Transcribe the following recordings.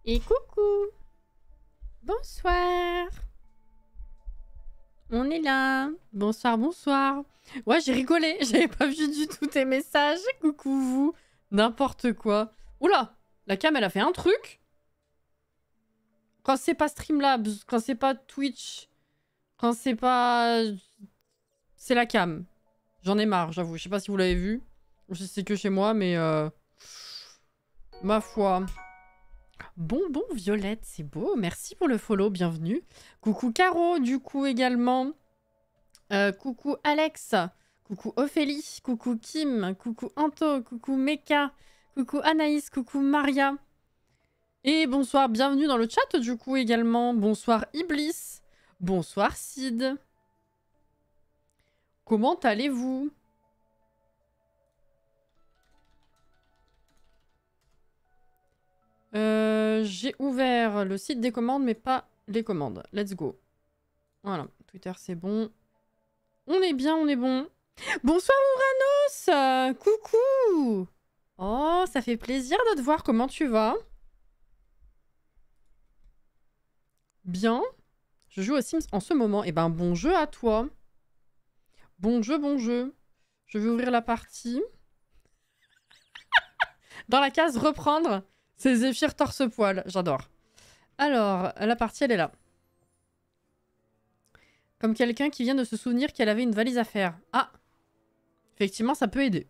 Et coucou. Bonsoir. On est là. Bonsoir, bonsoir. Ouais, j'ai rigolé. J'avais pas vu du tout tes messages. Coucou vous. N'importe quoi. Oula, la cam, elle a fait un truc. Quand c'est pas Streamlabs, quand c'est pas Twitch, quand c'est pas... C'est la cam. J'en ai marre, j'avoue. Je sais pas si vous l'avez vu. Je sais que chez moi, mais... Ma foi. Bon, Violette, c'est beau. Merci pour le follow, bienvenue. Coucou Caro, du coup, également. Coucou Alex. Coucou Ophélie. Coucou Kim. Coucou Anto. Coucou Meka. Coucou Anaïs. Coucou Maria. Et bonsoir, bienvenue dans le chat, du coup, également. Bonsoir Iblis. Bonsoir Sid. Comment allez-vous ? J'ai ouvert le site des commandes, mais pas les commandes. Let's go. Voilà, Twitter c'est bon. On est bien, on est bon. Bonsoir Ouranos. Coucou. Oh, ça fait plaisir de te voir. Comment tu vas ? Bien. Je joue aux Sims en ce moment. Eh ben, bon jeu à toi. Bon jeu, bon jeu. Je vais ouvrir la partie. Dans la case reprendre, c'est Zéphyr torse-poil. J'adore. Alors, la partie, elle est là. Comme quelqu'un qui vient de se souvenir qu'elle avait une valise à faire. Ah, effectivement, ça peut aider.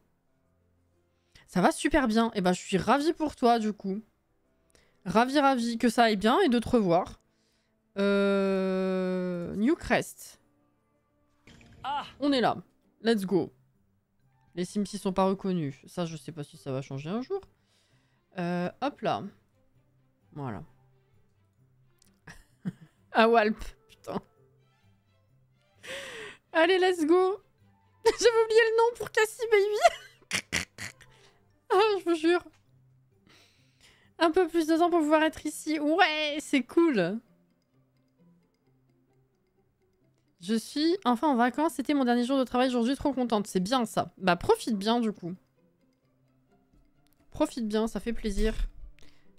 Ça va super bien. Et ben, je suis ravie pour toi, du coup. Ravie que ça aille bien et de te revoir. Newcrest. Ah, on est là. Let's go. Les Sims sont pas reconnus. Ça, je sais pas si ça va changer un jour. Hop là. Voilà. Ah, Walp. Putain. Allez, let's go. J'avais oublié le nom pour Cassie Baby. Ah, je vous jure. Un peu plus de temps pour pouvoir être ici. Ouais, c'est cool. Je suis enfin en vacances. C'était mon dernier jour de travail aujourd'hui. Trop contente. C'est bien ça. Bah, profite bien du coup. Profite bien, ça fait plaisir.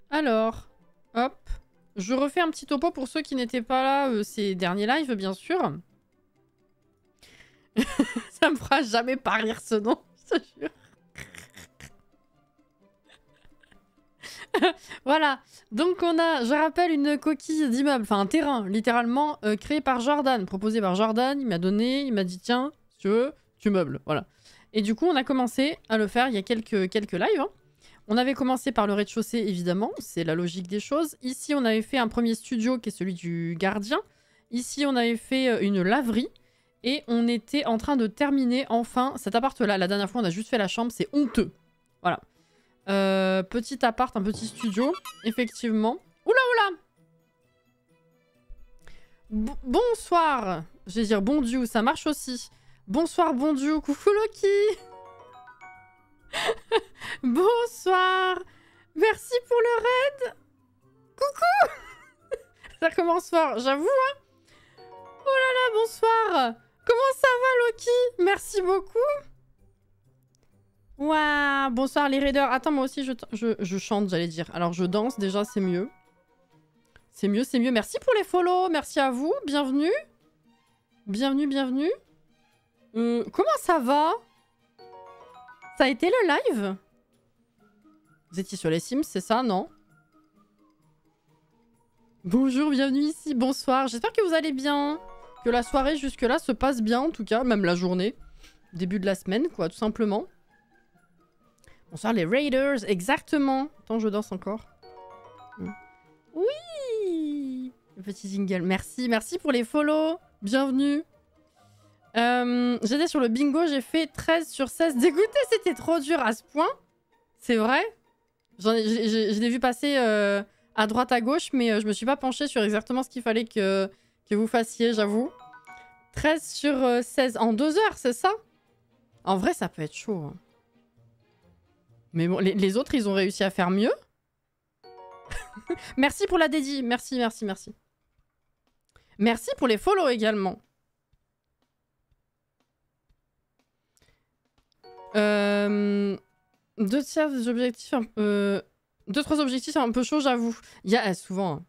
Alors, hop. Je refais un petit topo pour ceux qui n'étaient pas là ces derniers lives, bien sûr. Ça me fera jamais pas rire ce nom, je te jure. Voilà. Donc on a, je rappelle, une coquille d'immeuble, enfin un terrain, littéralement, créé par Jordan, proposé par Jordan. Il m'a donné, il m'a dit, tiens, si tu veux, tu meubles. Voilà. Et du coup, on a commencé à le faire il y a quelques lives. Hein. On avait commencé par le rez-de-chaussée, évidemment. C'est la logique des choses. Ici, on avait fait un premier studio qui est celui du gardien. Ici, on avait fait une laverie. Et on était en train de terminer, enfin, cet appart-là. La dernière fois, on a juste fait la chambre. C'est honteux. Voilà. Petit appart, un petit studio. Effectivement. Oula, oula. Bonsoir. Je vais dire bon Dieu, ça marche aussi. Bonsoir, bon Dieu. Coucou Loki. Bonsoir. Merci pour le raid. Coucou. Ça commence fort, j'avoue, hein. Oh là là, bonsoir. Comment ça va, Loki? Merci beaucoup. Waouh, bonsoir les raiders. Attends, moi aussi, je chante, j'allais dire. Alors, je danse, déjà, c'est mieux. C'est mieux, c'est mieux. Merci pour les follow. Merci à vous. Bienvenue. Bienvenue, bienvenue. Comment ça va? Ça a été le live? Vous étiez sur les Sims, c'est ça, non? Bonjour, bienvenue ici, bonsoir. J'espère que vous allez bien. Que la soirée jusque-là se passe bien, en tout cas, même la journée. Début de la semaine, quoi, tout simplement. Bonsoir les Raiders, exactement. Attends, je danse encore. Oui. Le petit jingle, merci. Merci pour les follow. Bienvenue. J'étais sur le bingo, j'ai fait 13 sur 16. Dégoûté, c'était trop dur à ce point. C'est vrai. Je l'ai vu passer à droite, à gauche, mais je me suis pas penchée sur exactement ce qu'il fallait que vous fassiez, j'avoue. 13 sur 16 en 2 heures, c'est ça? En vrai, ça peut être chaud. Hein. Mais bon, les autres, ils ont réussi à faire mieux. Merci pour la dédie. Merci, merci, merci. Merci pour les follow également. 2 tiers des objectifs 2-3 objectifs, c'est un peu chaud, j'avoue. Il y a souvent, hein.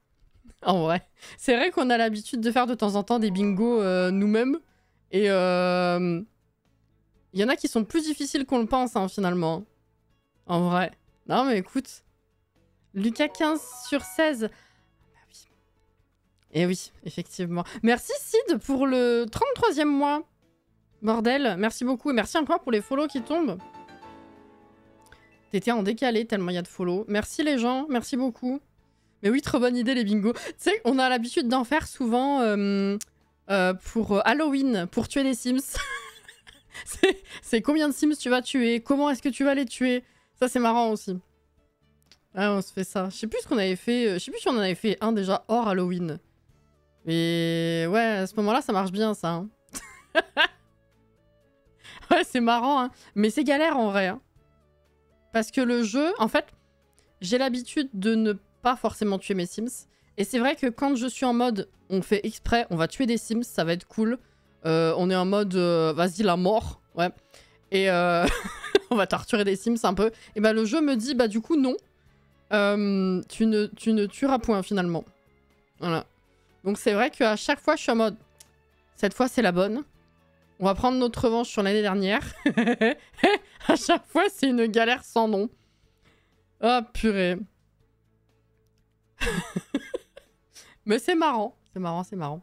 En vrai. C'est vrai qu'on a l'habitude de faire de temps en temps des bingos nous-mêmes. Et il y en a qui sont plus difficiles qu'on le pense, hein, finalement. En vrai. Non, mais écoute. Lucas 15 sur 16. Ah oui. Et oui, effectivement. Merci Sid pour le 33e mois. Bordel, merci beaucoup. Et merci encore pour les follow qui tombent. T'étais en décalé tellement il y a de follow. Merci les gens, merci beaucoup. Mais oui, trop bonne idée les bingos. Tu sais, on a l'habitude d'en faire souvent pour Halloween, pour tuer des Sims. C'est combien de Sims tu vas tuer? Comment est-ce que tu vas les tuer? Ça, c'est marrant aussi. Ah, on se fait ça. Je sais plus ce qu'on avait fait. Je sais plus si on en avait fait un déjà hors Halloween. Mais ouais, à ce moment-là, ça marche bien, ça. Hein. Ouais, c'est marrant, hein. Mais c'est galère en vrai. Hein. Parce que le jeu, en fait, j'ai l'habitude de ne pas forcément tuer mes Sims. Et c'est vrai que quand je suis en mode, on fait exprès, on va tuer des Sims, ça va être cool. On est en mode, vas-y, la mort. Ouais. Et on va torturer des Sims un peu. Et bah le jeu me dit, bah du coup, non. Tu ne tueras point, finalement. Voilà. Donc c'est vrai qu'à chaque fois, je suis en mode, cette fois, c'est la bonne. On va prendre notre revanche sur l'année dernière. À chaque fois, c'est une galère sans nom. Oh, purée. Mais c'est marrant. C'est marrant, c'est marrant.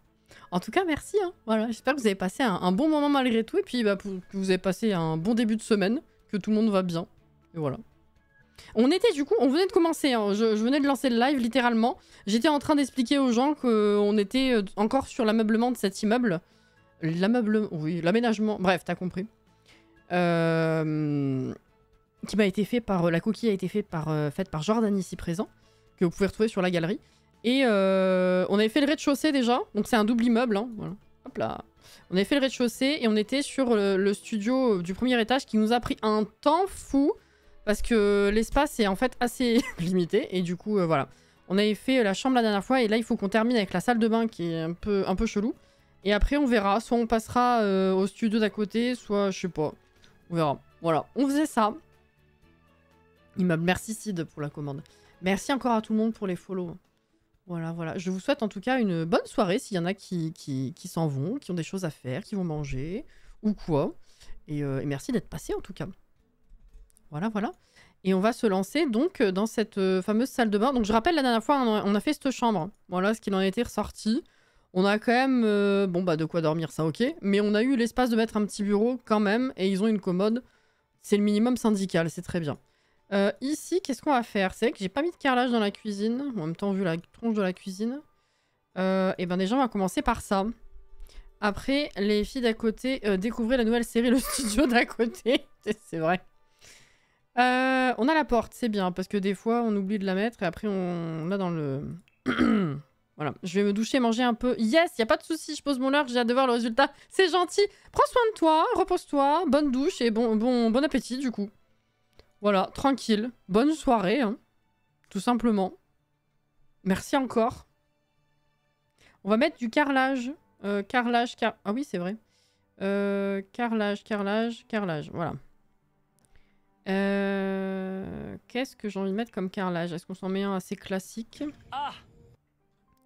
En tout cas, merci. Hein. Voilà, j'espère que vous avez passé un bon moment malgré tout. Et puis, bah, que vous avez passé un bon début de semaine. Que tout le monde va bien. Et voilà. On était du coup, on venait de commencer. Hein. Je venais de lancer le live, littéralement. J'étais en train d'expliquer aux gens qu'on était encore sur l'ameublement de cet immeuble. L'ameublement, oui, l'aménagement. Bref, t'as compris. Qui m'a été fait par... la coquille a été faite par Jordan ici présent. Que vous pouvez retrouver sur la galerie. Et on avait fait le rez-de-chaussée déjà. Donc c'est un double immeuble. Hein, voilà. Hop là. On avait fait le rez-de-chaussée et on était sur le studio du premier étage qui nous a pris un temps fou. Parce que l'espace est en fait assez limité. Et du coup, voilà. On avait fait la chambre la dernière fois. Et là, il faut qu'on termine avec la salle de bain qui est un peu chelou. Et après, on verra. Soit on passera au studio d'à côté, soit je sais pas. On verra. Voilà. On faisait ça. Immeuble. Merci Sid pour la commande. Merci encore à tout le monde pour les follow. Voilà, voilà. Je vous souhaite en tout cas une bonne soirée s'il y en a qui s'en vont, qui ont des choses à faire, qui vont manger ou quoi. Et merci d'être passé en tout cas. Voilà, voilà. Et on va se lancer donc dans cette fameuse salle de bain. Donc je rappelle la dernière fois, on a fait cette chambre. Voilà ce qu'il en était ressorti. On a quand même, bon bah de quoi dormir, ça ok. Mais on a eu l'espace de mettre un petit bureau quand même. Et ils ont une commode. C'est le minimum syndical, c'est très bien. Ici, qu'est-ce qu'on va faire? C'est vrai que j'ai pas mis de carrelage dans la cuisine. En même temps, vu la tronche de la cuisine. Et ben déjà, on va commencer par ça. Après, les filles d'à côté, découvrez la nouvelle série Le Studio d'à côté. C'est vrai. On a la porte, c'est bien, parce que des fois, on oublie de la mettre et après, on l'a dans le... Voilà, je vais me doucher, manger un peu. Yes, y a pas de souci, je pose mon heure, j'ai hâte de voir le résultat. C'est gentil. Prends soin de toi, repose-toi, bonne douche et bon appétit du coup. Voilà, tranquille. Bonne soirée, hein. Tout simplement. Merci encore. On va mettre du carrelage. Ah oui, c'est vrai. Carrelage. Voilà. Qu'est-ce que j'ai envie de mettre comme carrelage? Est-ce qu'on s'en met un assez classique?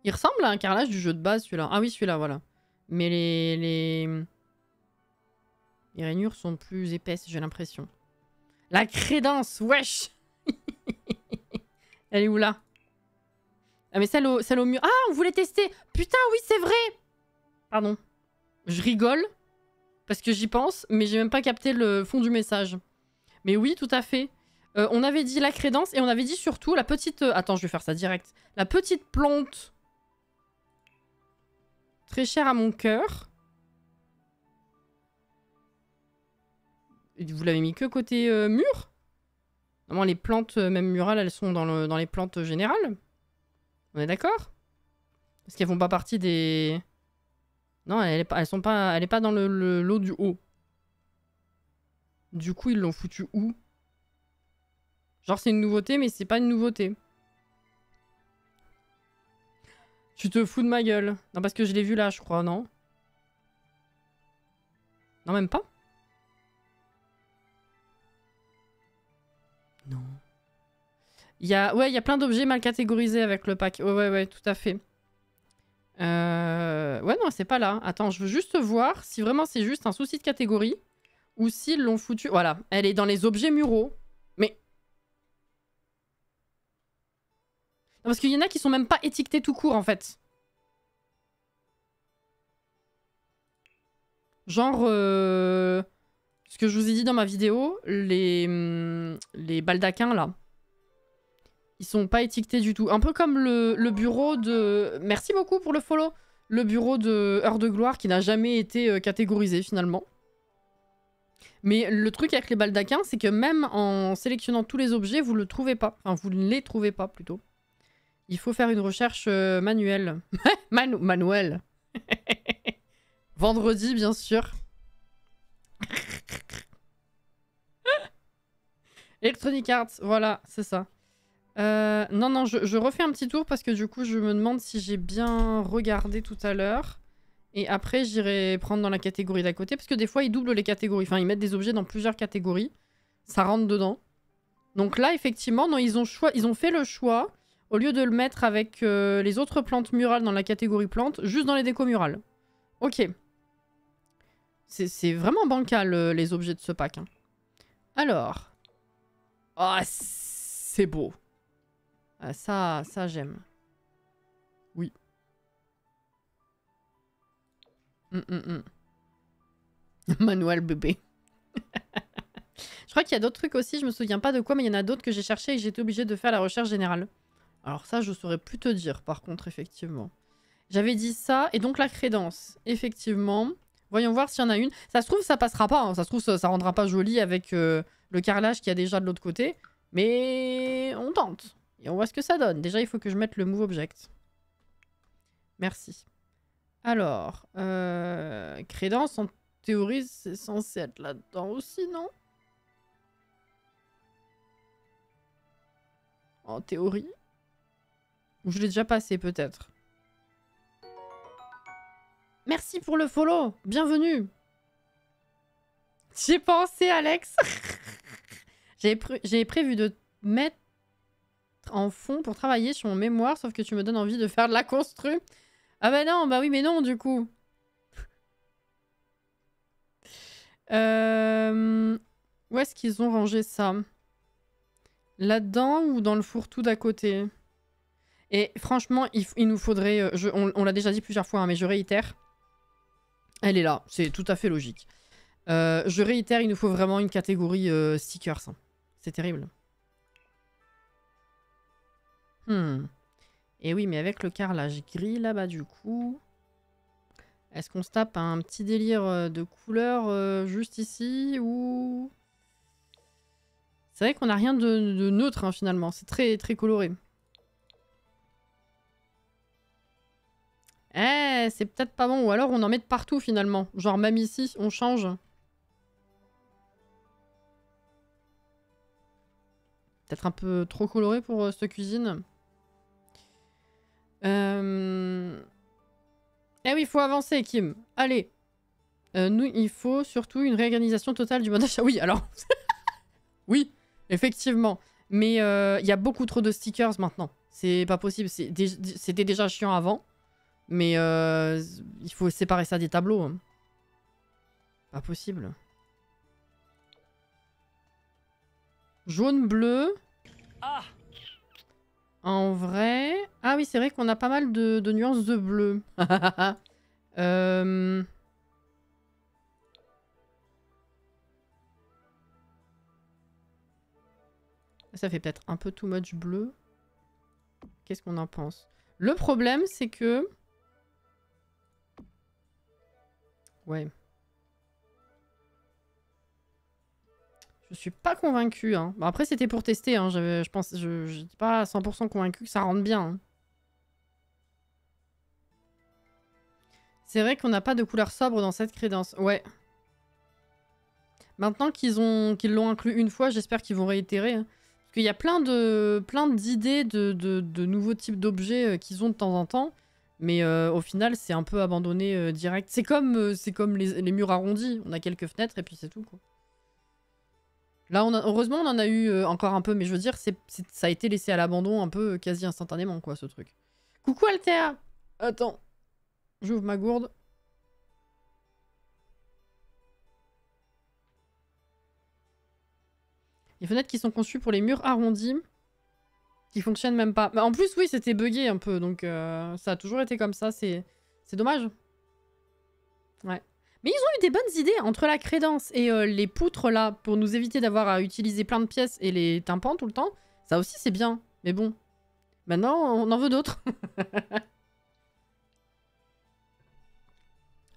Il ressemble à un carrelage du jeu de base, celui-là. Ah oui, celui-là, voilà. Mais les rainures sont plus épaisses, j'ai l'impression. La crédence, wesh. Elle est où, là? Ah, mais celle au mur. Ah, on voulait tester. Putain, oui, c'est vrai. Pardon. Je rigole. Parce que j'y pense, mais j'ai même pas capté le fond du message. Mais oui, tout à fait. On avait dit la crédence et on avait dit surtout la petite... Attends, je vais faire ça direct. La petite plante. Très chère à mon cœur. Vous l'avez mis que côté mur? Normalement, les plantes, même murales, elles sont dans les plantes générales. On est d'accord? Parce qu'elles font pas partie des... Non, elle est pas dans le lot du haut. Du coup, ils l'ont foutu où? Genre, c'est une nouveauté, mais c'est pas une nouveauté. Tu te fous de ma gueule. Non, parce que je l'ai vu là, je crois, non? Non, même pas? Non. Ouais, il y a plein d'objets mal catégorisés avec le pack. Ouais, tout à fait. Ouais, non, c'est pas là. Attends, je veux juste voir si vraiment c'est juste un souci de catégorie ou s'ils l'ont foutu... Voilà, elle est dans les objets muraux. Mais... Non, parce qu'il y en a qui sont même pas étiquetés tout court, en fait. Genre... Ce que je vous ai dit dans ma vidéo, les baldaquins, là. Ils sont pas étiquetés du tout. Un peu comme le bureau de... Merci beaucoup pour le follow. Le bureau de Heure de Gloire qui n'a jamais été catégorisé finalement. Mais le truc avec les baldaquins, c'est que même en sélectionnant tous les objets, vous le trouvez pas. Enfin, vous ne les trouvez pas plutôt. Il faut faire une recherche manuelle. Manuel. Vendredi, bien sûr. Electronic Arts, voilà, c'est ça. Non, je refais un petit tour parce que du coup, je me demande si j'ai bien regardé tout à l'heure. Et après, j'irai prendre dans la catégorie d'à côté. Parce que des fois, ils doublent les catégories. Enfin, ils mettent des objets dans plusieurs catégories. Ça rentre dedans. Donc là, effectivement, non, ils ont fait le choix, au lieu de le mettre avec les autres plantes murales dans la catégorie plantes, juste dans les décos murales. Ok. C'est vraiment bancal, les objets de ce pack. Hein. Alors. Ah, c'est beau. Ah, ça j'aime. Oui. Manuel bébé. Je crois qu'il y a d'autres trucs aussi, je me souviens pas de quoi, mais il y en a d'autres que j'ai cherché et j'étais obligée de faire la recherche générale. Alors ça, je saurais plus te dire, par contre, effectivement. J'avais dit ça, et donc la crédence. Effectivement. Voyons voir s'il y en a une. Ça se trouve, ça passera pas. Hein. Ça se trouve, ça rendra pas joli avec le carrelage qu'il y a déjà de l'autre côté. Mais on tente. Et on voit ce que ça donne. Déjà, il faut que je mette le Move Object. Merci. Alors, crédence, en théorie, c'est censé être là-dedans aussi, non? En théorie. Ou je l'ai déjà passé, peut-être. Merci pour le follow. Bienvenue. J'ai pensé, Alex. J'ai prévu de mettre en fond pour travailler sur mon mémoire, sauf que tu me donnes envie de faire de la constru. Ah bah non, bah oui, mais non, du coup. Où est-ce qu'ils ont rangé ça? Là-dedans ou dans le fourre-tout d'à côté? Et franchement, il nous faudrait... on l'a déjà dit plusieurs fois, hein, mais je réitère. Elle est là, c'est tout à fait logique. Je réitère, il nous faut vraiment une catégorie stickers. Hein. C'est terrible. Et oui, mais avec le carrelage gris là-bas, du coup... Est-ce qu'on se tape un petit délire de couleur juste ici ou... C'est vrai qu'on n'a rien de neutre hein, finalement. C'est très, très coloré. Eh, c'est peut-être pas bon. Ou alors on en met de partout finalement. Genre même ici, on change. Peut-être un peu trop coloré pour cette cuisine. Eh oui, il faut avancer, Kim. Allez. Nous, il faut surtout une réorganisation totale du mode achat. Oui, alors... oui, effectivement. Mais il y a beaucoup trop de stickers maintenant. C'est pas possible. C'était déjà chiant avant. Mais il faut séparer ça des tableaux. Hein. Pas possible. Jaune, bleu. Ah. En vrai... Ah oui, c'est vrai qu'on a pas mal de nuances de bleu. Ça fait peut-être un peu too much bleu. Qu'est-ce qu'on en pense? Le problème, c'est que... Ouais. Je suis pas convaincue. Hein. Bon, après, c'était pour tester. Hein. Je pense, je suis pas à 100% convaincue que ça rentre bien. Hein. C'est vrai qu'on n'a pas de couleur sobre dans cette crédence. Ouais. Maintenant qu'ils l'ont inclus une fois, j'espère qu'ils vont réitérer. Hein. Parce qu'il y a plein d'idées de nouveaux types d'objets qu'ils ont de temps en temps. Mais au final, c'est un peu abandonné direct. C'est comme les murs arrondis. On a quelques fenêtres et puis c'est tout, quoi. Là, heureusement, on en a eu encore un peu, mais je veux dire, ça a été laissé à l'abandon un peu quasi instantanément, quoi, ce truc. Coucou Altea. Attends, j'ouvre ma gourde. Les fenêtres qui sont conçues pour les murs arrondis, qui fonctionnent même pas. Mais en plus, oui, c'était buggé un peu, donc ça a toujours été comme ça, c'est dommage. Ouais. Mais ils ont eu des bonnes idées entre la crédence et les poutres là, pour nous éviter d'avoir à utiliser plein de pièces et les tympans tout le temps. Ça aussi, c'est bien. Mais bon, maintenant, on en veut d'autres.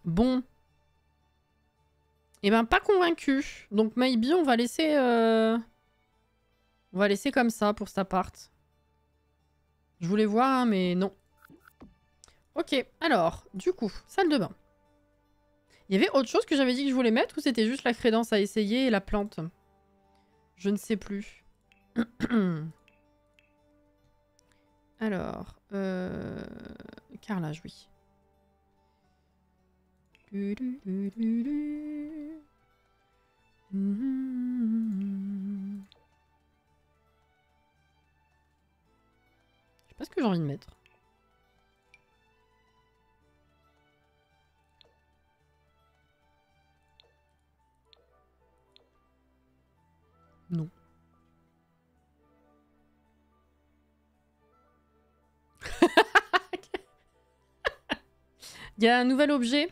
Bon. Eh ben, pas convaincu. Donc, maybe, on va laisser... On va laisser comme ça pour cet appart. Je voulais voir, hein, mais non. Ok, alors, du coup, salle de bain. Il y avait autre chose que j'avais dit que je voulais mettre ou c'était juste la crédence à essayer et la plante? Je ne sais plus. Alors, carrelage, oui. Je sais pas ce que j'ai envie de mettre. Non. Il y a un nouvel objet.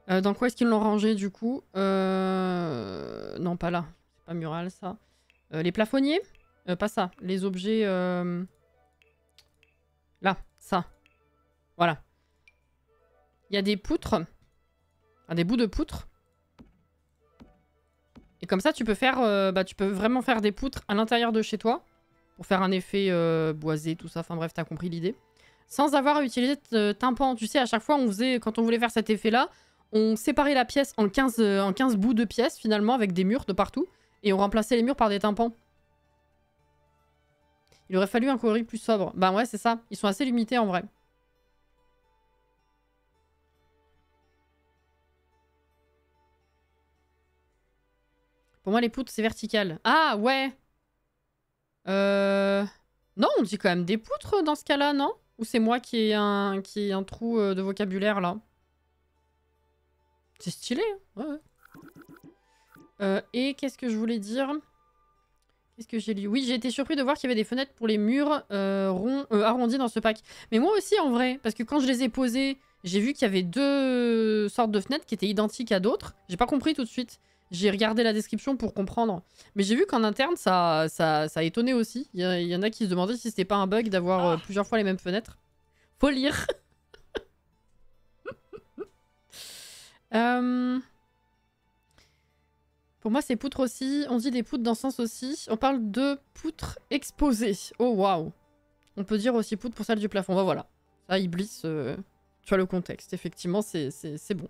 Dans quoi est-ce qu'ils l'ont rangé du coup? Non, pas là. C'est pas mural ça. Les plafonniers? Pas ça. Les objets... Là, ça. Voilà. Il y a des poutres. Des bouts de poutres. Et comme ça, tu peux faire... tu peux vraiment faire des poutres à l'intérieur de chez toi. Pour faire un effet boisé, tout ça. Enfin bref, t'as compris l'idée. Sans avoir à utiliser de tympan. Tu sais, à chaque fois, on faisait... Quand on voulait faire cet effet-là, on séparait la pièce en 15 bouts de pièces, finalement, avec des murs de partout. Et on remplaçait les murs par des tympans. Il aurait fallu un coloris plus sobre. Bah ouais, c'est ça. Ils sont assez limités, en vrai. Pour moi, les poutres, c'est vertical. Ah, ouais. Non, on dit quand même des poutres dans ce cas-là, non? Ou c'est moi qui ai un trou de vocabulaire, là? C'est stylé, hein. Ouais, ouais. Et qu'est-ce que je voulais dire? Qu'est-ce que j'ai lu? Oui, j'ai été surpris de voir qu'il y avait des fenêtres pour les murs arrondis dans ce pack. Mais moi aussi, en vrai. Parce que quand je les ai posées, j'ai vu qu'il y avait deux sortes de fenêtres qui étaient identiques à d'autres. J'ai pas compris tout de suite. J'ai regardé la description pour comprendre. Mais j'ai vu qu'en interne, ça a étonné aussi. Il y en a qui se demandaient si c'était pas un bug d'avoir plusieurs fois les mêmes fenêtres. Faut lire. Pour moi, c'est poutres aussi. On dit des poutres dans ce sens aussi. On parle de poutres exposées. Oh, waouh. On peut dire aussi poutres pour celle du plafond. Bah voilà. Ça, Iblis, tu as le contexte. Effectivement, c'est bon.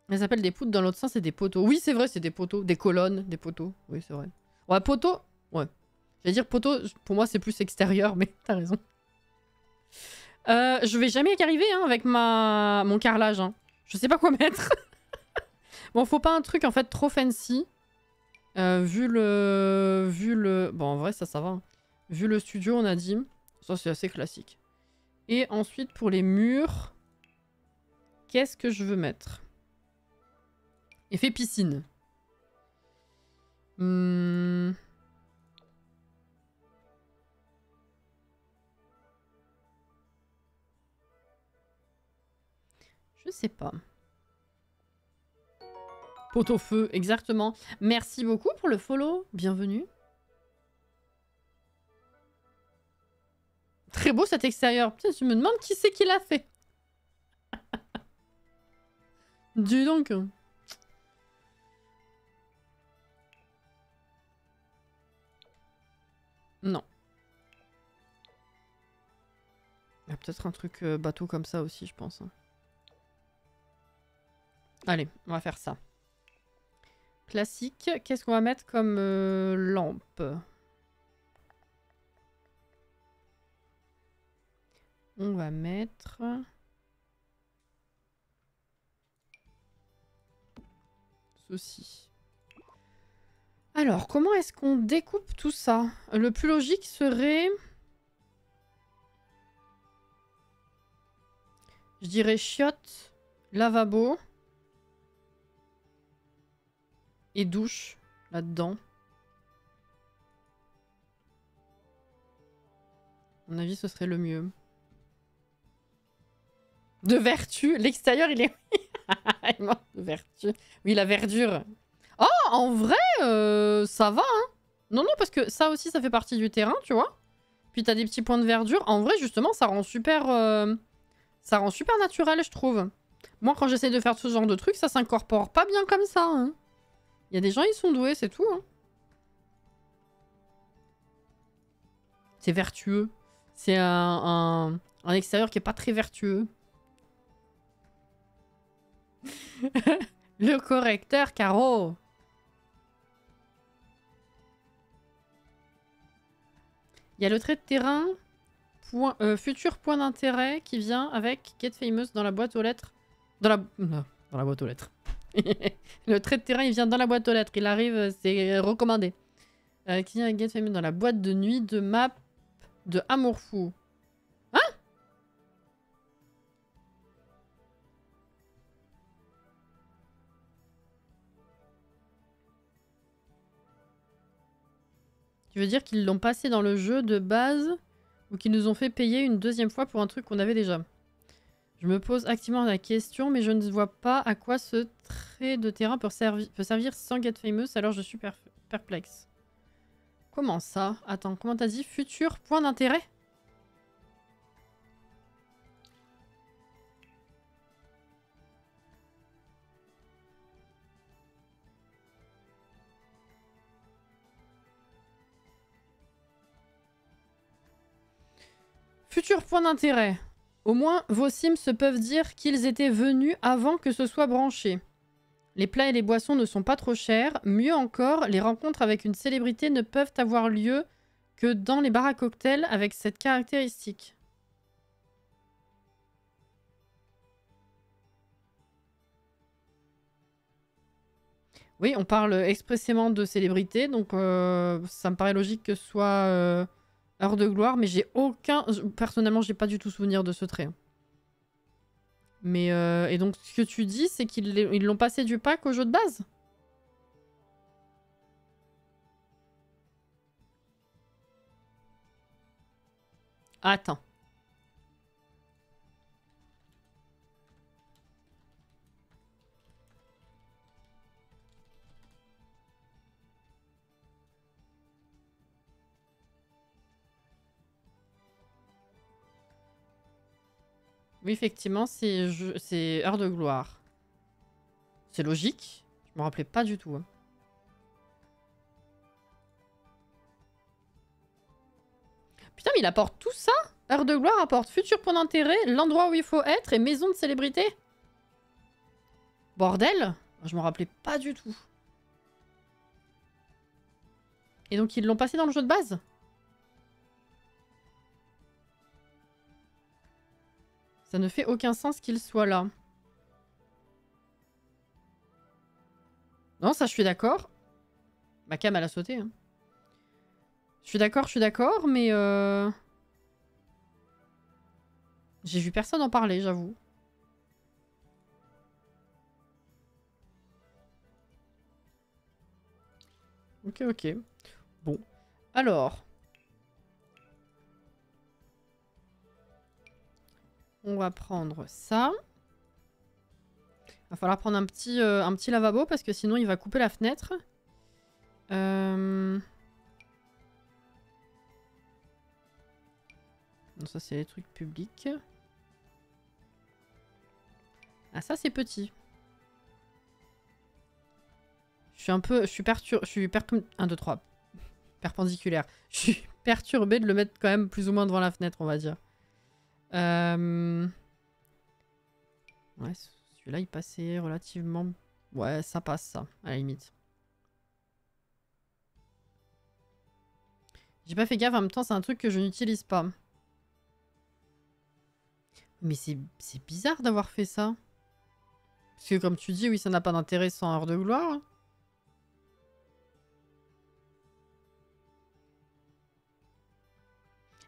Elles s'appellent des poutres dans l'autre sens, c'est des poteaux. Oui, c'est vrai, c'est des poteaux. Des colonnes, des poteaux. Oui, c'est vrai. Ouais, poteau. Ouais. J'allais dire poteau, pour moi, c'est plus extérieur, mais t'as raison. Je vais jamais y arriver hein, avec mon carrelage. Hein. Je sais pas quoi mettre. Bon, faut pas un truc en fait trop fancy. Vu le... Bon, en vrai, ça va. Hein. Vu le studio, on a dit. Ça, c'est assez classique. Et ensuite, pour les murs... Qu'est-ce que je veux mettre? Effet piscine. Je sais pas. Pot-au-feu, exactement. Merci beaucoup pour le follow. Bienvenue. Très beau cet extérieur. Putain, je me demande qui c'est qui l'a fait. Dis donc. Non. Il y a peut-être un truc bateau comme ça aussi, je pense. Hein. Allez, on va faire ça. Classique. Qu'est-ce qu'on va mettre comme lampe? On va mettre... Ceci. Alors, comment est-ce qu'on découpe tout ça? Le plus logique serait... Je dirais chiottes, lavabo et douche là-dedans. À mon avis, ce serait le mieux. De vertu. L'extérieur, il est... il manque de vertu. Oui, la verdure. Oh, en vrai, ça va, hein. Non, non, parce que ça aussi, ça fait partie du terrain, tu vois. Puis t'as des petits points de verdure. En vrai, justement, ça rend super naturel, je trouve. Moi, quand j'essaie de faire ce genre de truc, ça s'incorpore pas bien comme ça, hein. Il y a des gens, ils sont doués, c'est tout, hein. C'est vertueux. C'est un extérieur qui est pas très vertueux. Le correcteur, Caro. Il y a le trait de terrain, futur point d'intérêt qui vient avec Get Famous dans la boîte aux lettres. Dans la boîte aux lettres. Le trait de terrain, il vient dans la boîte aux lettres. Il arrive, c'est recommandé. Qui vient avec Get Famous dans la boîte de nuit de map de Amour Fou. Hein? Tu veux dire qu'ils l'ont passé dans le jeu de base ou qu'ils nous ont fait payer une deuxième fois pour un truc qu'on avait déjà? Je me pose activement la question, mais je ne vois pas à quoi ce trait de terrain peut servir sans Get Famous, alors je suis perplexe. Comment ça? Attends, comment t'as dit? Futur point d'intérêt? Futur point d'intérêt. Au moins, vos Sims se peuvent dire qu'ils étaient venus avant que ce soit branché. Les plats et les boissons ne sont pas trop chers. Mieux encore, les rencontres avec une célébrité ne peuvent avoir lieu que dans les bars à cocktails avec cette caractéristique. Oui, on parle expressément de célébrité, donc ça me paraît logique que ce soit heure de gloire, mais j'ai aucun... Personnellement, j'ai pas du tout souvenir de ce trait. Mais et donc, ce que tu dis, c'est qu'ils l'ont passé du pack au jeu de base? Attends. Oui, effectivement, c'est heure de gloire. C'est logique. Je me rappelais pas du tout. Hein. Putain, mais il apporte tout ça? Heure de gloire apporte futur point d'intérêt, l'endroit où il faut être et maison de célébrité? Bordel? Je me rappelais pas du tout. Et donc, ils l'ont passé dans le jeu de base? Ça ne fait aucun sens qu'il soit là. Non, ça, je suis d'accord. Ma cam, elle a sauté. Hein. Je suis d'accord, mais... J'ai vu personne en parler, j'avoue. Ok, ok. Bon. Alors... On va prendre ça. Va falloir prendre un petit lavabo parce que sinon il va couper la fenêtre. Non, ça c'est les trucs publics. Ah ça c'est petit. Je suis perturbé. 1, 2, 3. Perpendiculaire. Je suis perturbé de le mettre quand même plus ou moins devant la fenêtre, on va dire. Ouais, celui-là il passait relativement... Ouais, ça passe ça, à la limite. J'ai pas fait gaffe, en même temps c'est un truc que je n'utilise pas. Mais c'est bizarre d'avoir fait ça. Parce que comme tu dis, oui, ça n'a pas d'intérêt sans heure de gloire.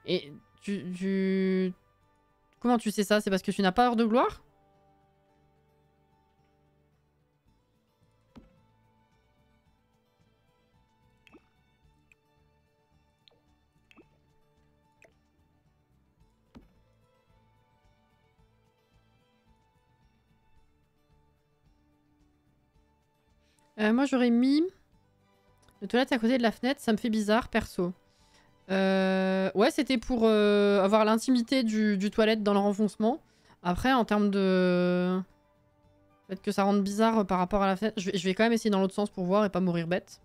Et Comment tu sais ça? C'est parce que tu n'as pas heure de gloire? Moi, j'aurais mis... Le toilette à côté de la fenêtre, ça me fait bizarre, perso. Ouais, c'était pour avoir l'intimité du toilette dans le renfoncement. Après, en termes de... Peut-être que ça rende bizarre par rapport à la fenêtre. Je vais quand même essayer dans l'autre sens pour voir et pas mourir bête.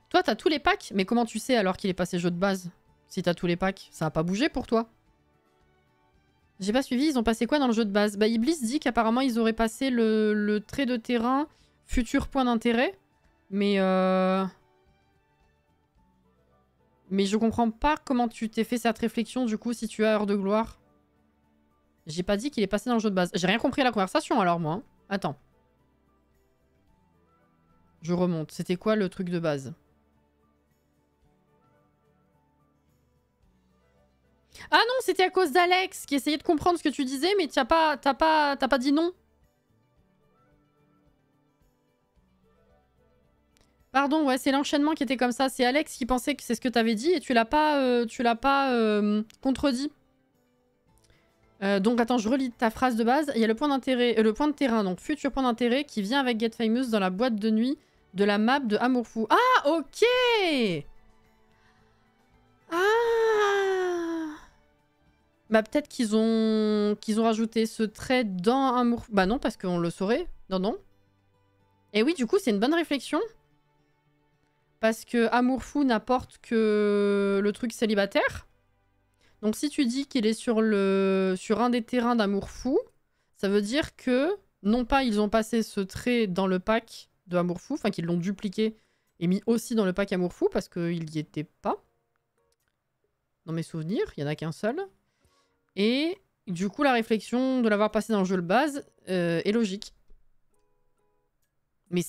Toi, t'as tous les packs? Mais comment tu sais alors qu'il est passé jeu de base? Si t'as tous les packs, ça a pas bougé pour toi? J'ai pas suivi, ils ont passé quoi dans le jeu de base? Bah, Iblis dit qu'apparemment ils auraient passé le trait de terrain futur point d'intérêt. Mais je comprends pas comment tu t'es fait cette réflexion du coup si tu as heure de gloire. J'ai pas dit qu'il est passé dans le jeu de base. J'ai rien compris à la conversation alors moi. Hein. Attends. Je remonte. C'était quoi le truc de base? Ah non, c'était à cause d'Alex qui essayait de comprendre ce que tu disais, mais t'as pas dit non. Pardon, ouais, c'est l'enchaînement qui était comme ça. C'est Alex qui pensait que c'est ce que t'avais dit et tu l'as pas contredit. Donc attends, je relis ta phrase de base. Il y a le point d'intérêt, le point de terrain, donc futur point d'intérêt qui vient avec Get Famous dans la boîte de nuit de la map de Amour Fou. Ah, ok. Ah. Bah peut-être qu'ils ont rajouté ce trait dans Amour Fou. Bah non, parce qu'on le saurait. Non, non. Et oui, du coup, c'est une bonne réflexion. Parce que Amour Fou n'apporte que le truc célibataire. Donc si tu dis qu'il est sur un des terrains d'Amour Fou, ça veut dire que, non pas ils ont passé ce trait dans le pack de Amour Fou, enfin qu'ils l'ont dupliqué et mis aussi dans le pack Amour Fou, parce qu'il n'y était pas. Dans mes souvenirs, il n'y en a qu'un seul. Et du coup, la réflexion de l'avoir passé dans le jeu de base est logique. Mais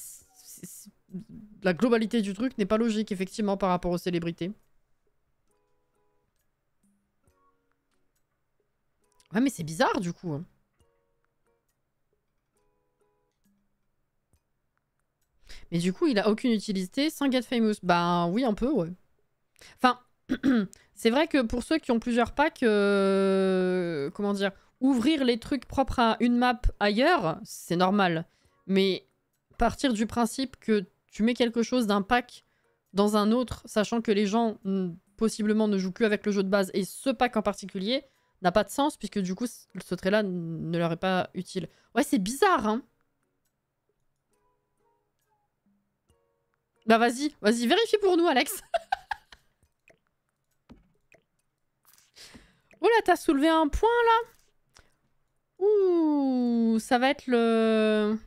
la globalité du truc n'est pas logique, effectivement, par rapport aux célébrités. Ouais, mais c'est bizarre, du coup. Hein. Mais du coup, il a aucune utilité sans Get Famous. Ben oui, un peu, ouais. Enfin, c'est vrai que pour ceux qui ont plusieurs packs, comment dire, ouvrir les trucs propres à une map ailleurs, c'est normal. Mais partir du principe que tu mets quelque chose d'un pack dans un autre, sachant que les gens possiblement ne jouent que avec le jeu de base, et ce pack en particulier n'a pas de sens, puisque du coup, ce trait-là ne leur est pas utile. Ouais, c'est bizarre, hein. Bah vas-y, vérifie pour nous, Alex. Oh là, t'as soulevé un point, là. Ouh, ça va être le...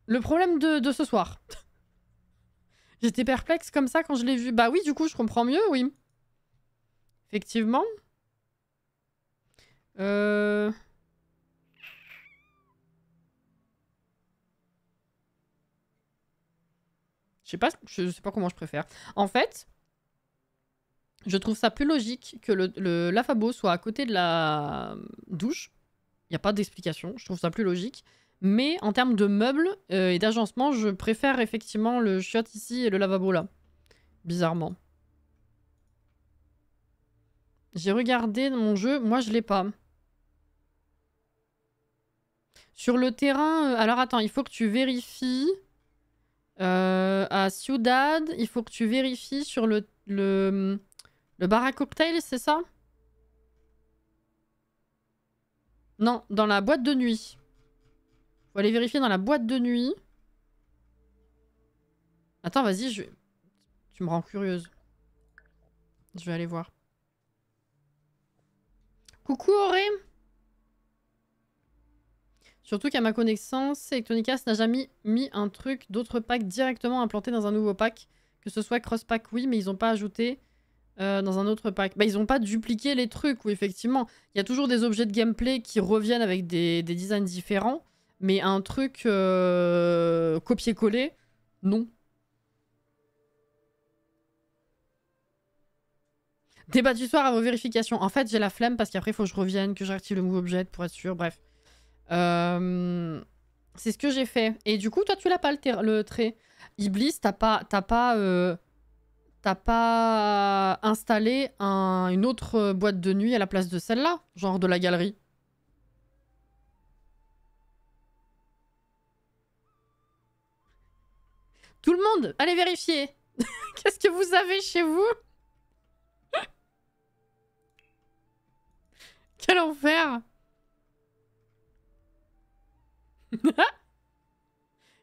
Le problème de ce soir. J'étais perplexe comme ça quand je l'ai vu. Bah oui, du coup, je comprends mieux, oui. Effectivement. Je je sais pas comment je préfère. En fait, je trouve ça plus logique que le lavabo soit à côté de la douche. Il n'y a pas d'explication. Je trouve ça plus logique. Mais en termes de meubles et d'agencement, je préfère effectivement le chiotte ici et le lavabo là. Bizarrement. J'ai regardé dans mon jeu, moi je l'ai pas. Sur le terrain, alors attends, il faut que tu vérifies. À Ciudad, il faut que tu vérifies sur le bar à cocktail, c'est ça? Non, dans la boîte de nuit. Faut aller vérifier dans la boîte de nuit. Attends, vas-y, tu me rends curieuse. Je vais aller voir. Coucou Auré. Surtout qu'à ma connaissance, Electronic Arts n'a jamais mis un truc d'autre pack directement implanté dans un nouveau pack, Que ce soit cross-pack, oui, mais ils ont pas ajouté dans un autre pack. Bah, ils ont pas dupliqué les trucs, oui, effectivement. Il y a toujours des objets de gameplay qui reviennent avec des designs différents, mais un truc copier-coller, non. Débat du soir à vos vérifications. En fait, j'ai la flemme parce qu'après, il faut que je revienne, que j'active le move object pour être sûr. Bref. C'est ce que j'ai fait. Et du coup, toi, tu l'as pas le trait. Iblis, t'as pas installé une autre boîte de nuit à la place de celle-là? Genre de la galerie. Tout le monde, allez vérifier. Qu'est-ce que vous avez chez vous? Quel enfer.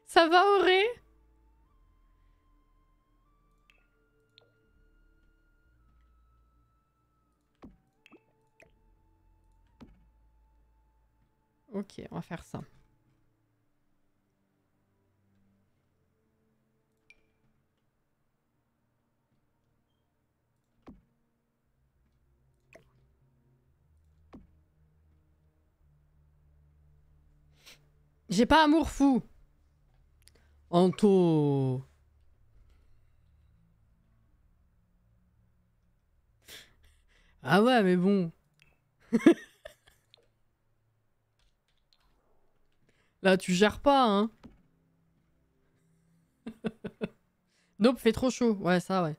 Ça va, Auré? Ok, on va faire ça. J'ai pas amour fou. Anto. Ah ouais, mais bon. Là, tu gères pas, hein. Nope, fait trop chaud. Ouais, ça, ouais.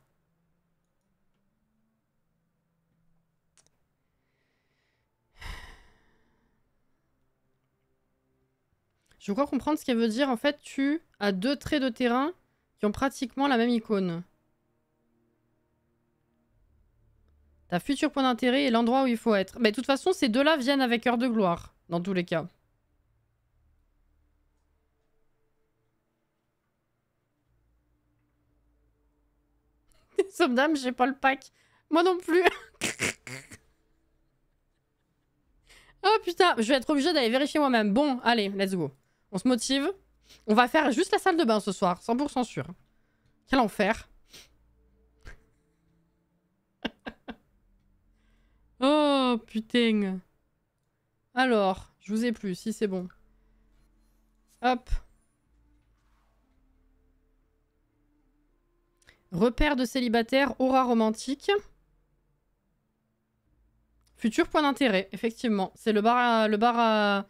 Je crois comprendre ce qu'elle veut dire. En fait, tu as deux traits de terrain qui ont pratiquement la même icône. Ta futur point d'intérêt et l'endroit où il faut être. Mais de toute façon, ces deux-là viennent avec Heure de Gloire, dans tous les cas. Somme d'âme, j'ai pas le pack. Moi non plus. Oh putain, je vais être obligée d'aller vérifier moi-même. Bon, allez, let's go. On se motive. On va faire juste la salle de bain ce soir, 100% sûr. Quel enfer. Oh putain. Alors, je vous ai plus, si c'est bon. Hop. Repère de célibataire, aura romantique. Futur point d'intérêt, effectivement. C'est le bar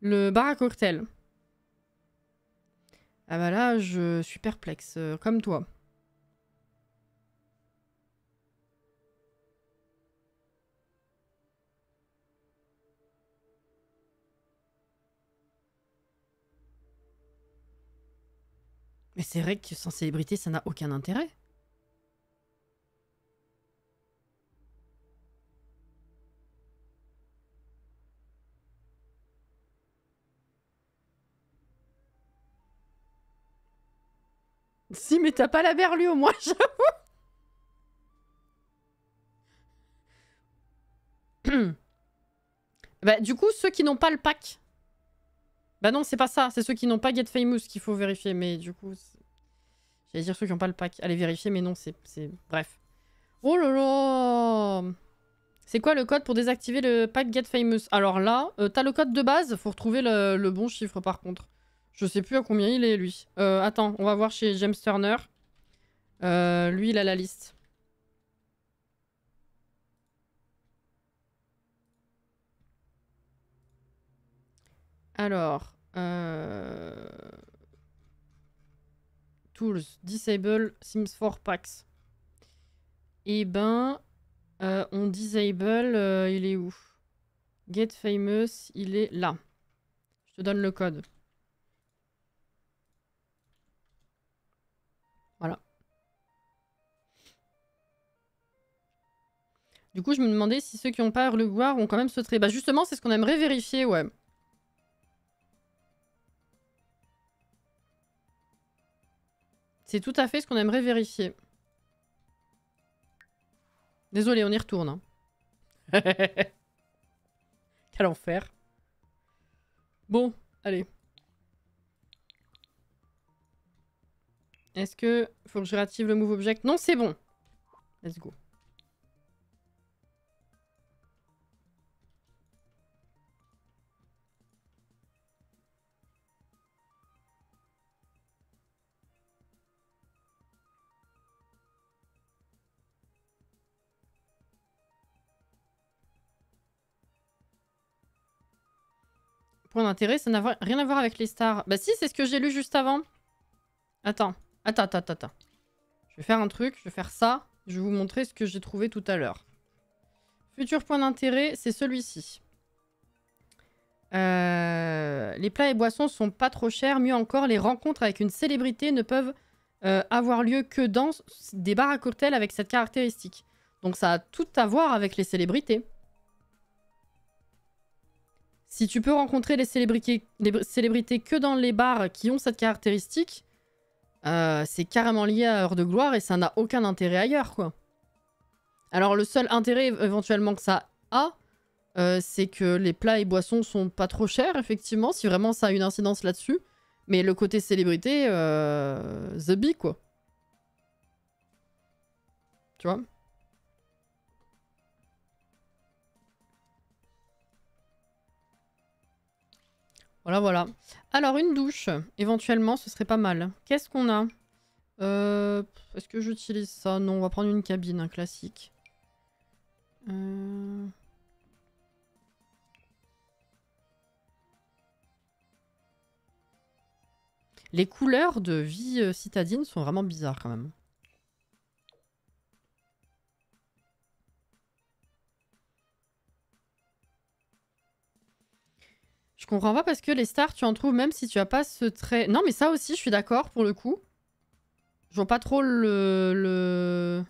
à cocktail. Ah bah là, je suis perplexe, comme toi. Mais c'est vrai que sans célébrité, ça n'a aucun intérêt. Si, mais t'as pas la berlue au moins, j'avoue. Bah, du coup, ceux qui n'ont pas le pack. Bah non, c'est pas ça. C'est ceux qui n'ont pas Get Famous qu'il faut vérifier. Mais du coup, j'allais dire ceux qui n'ont pas le pack. Allez vérifier, mais non, c'est... Bref. Oh là là. C'est quoi le code pour désactiver le pack Get Famous? Alors là, t'as le code de base. Faut retrouver le bon chiffre par contre. Je sais plus à combien il est, lui. Attends, on va voir chez James Turner. Lui, il a la liste. Alors... Tools, Disable, Sims 4 Packs. Et ben... on disable... il est où? Get Famous, il est là. Je te donne le code. Voilà. Du coup, je me demandais si ceux qui n'ont pas le gloire ont quand même ce trait. Bah justement, c'est ce qu'on aimerait vérifier, ouais. C'est tout à fait ce qu'on aimerait vérifier. Désolé, on y retourne. Hein. Quel enfer. Bon, allez. Est-ce que faut que je réactive le move object? Non, c'est bon. Let's go. Point d'intérêt, ça n'a rien à voir avec les stars. Bah si, c'est ce que j'ai lu juste avant. Attends. Attends. Je vais faire un truc, je vais faire ça. Je vais vous montrer ce que j'ai trouvé tout à l'heure. Futur point d'intérêt, c'est celui-ci. Les plats et boissons sont pas trop chers. Mieux encore, les rencontres avec une célébrité ne peuvent avoir lieu que dans des bars à cocktails avec cette caractéristique. Donc ça a tout à voir avec les célébrités. Si tu peux rencontrer les célébrités que dans les bars qui ont cette caractéristique, c'est carrément lié à Heure de Gloire et ça n'a aucun intérêt ailleurs, quoi. Alors le seul intérêt éventuellement que ça a, c'est que les plats et boissons sont pas trop chers, effectivement, si vraiment ça a une incidence là-dessus. Mais le côté célébrité, the bee, quoi. Tu vois? Voilà. Alors, une douche, éventuellement, ce serait pas mal. Qu'est-ce qu'on a? Est-ce que j'utilise ça? Non, on va prendre une cabine, un classique. Les couleurs de vie citadine sont vraiment bizarres, quand même. Je comprends pas parce que les stars, tu en trouves même si tu as pas ce trait... Non, mais ça aussi, je suis d'accord, pour le coup. Je vois pas trop le...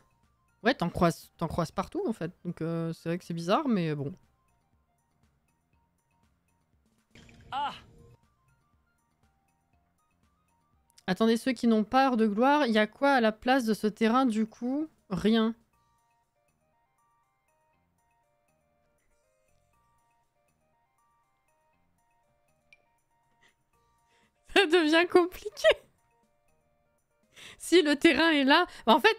Ouais, t'en croises partout, en fait. Donc c'est vrai que c'est bizarre, mais bon. Ah! Attendez, ceux qui n'ont pas Heure de Gloire, il y a quoi à la place de ce terrain, du coup? Rien. Ça devient compliqué. Si le terrain est là... En fait,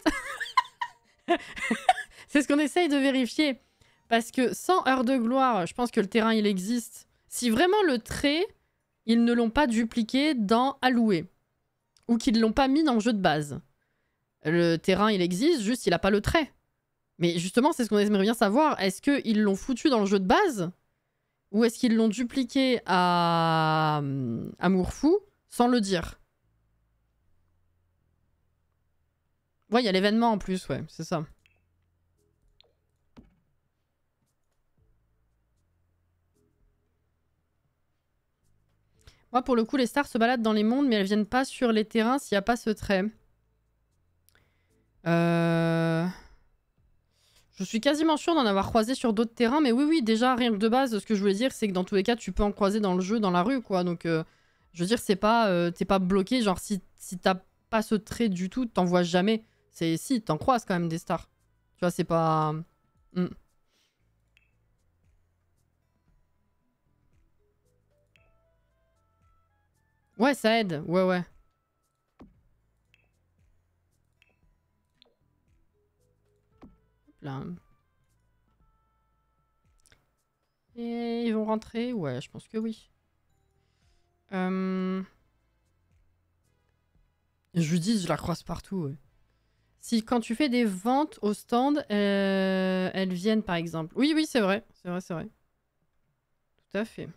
c'est ce qu'on essaye de vérifier. Parce que sans Heure de Gloire, je pense que le terrain, il existe. Si vraiment le trait, ils ne l'ont pas dupliqué dans Alloué. Ou qu'ils ne l'ont pas mis dans le jeu de base. Le terrain, il existe, juste il n'a pas le trait. Mais justement, c'est ce qu'on aimerait bien savoir. Est-ce qu'ils l'ont foutu dans le jeu de base? Ou est-ce qu'ils l'ont dupliqué à Amourfou sans le dire? Ouais, il y a l'événement en plus, ouais, c'est ça. Moi, pour le coup, les stars se baladent dans les mondes, mais elles viennent pas sur les terrains s'il n'y a pas ce trait. Je suis quasiment sûre d'en avoir croisé sur d'autres terrains, mais oui, déjà, rien que de base, ce que je voulais dire, c'est que dans tous les cas, tu peux en croiser dans le jeu, dans la rue, quoi. Donc, je veux dire, c'est pas... t'es pas bloqué, genre, si t'as pas ce trait du tout, t'en vois jamais. Si, t'en croises quand même des stars. Tu vois, c'est pas... Ouais, ça aide, ouais. Là. Et ils vont rentrer? Ouais, je pense que oui. Judith, je la croise partout, ouais. Si quand tu fais des ventes au stand, elles viennent par exemple. Oui, c'est vrai. C'est vrai. Tout à fait.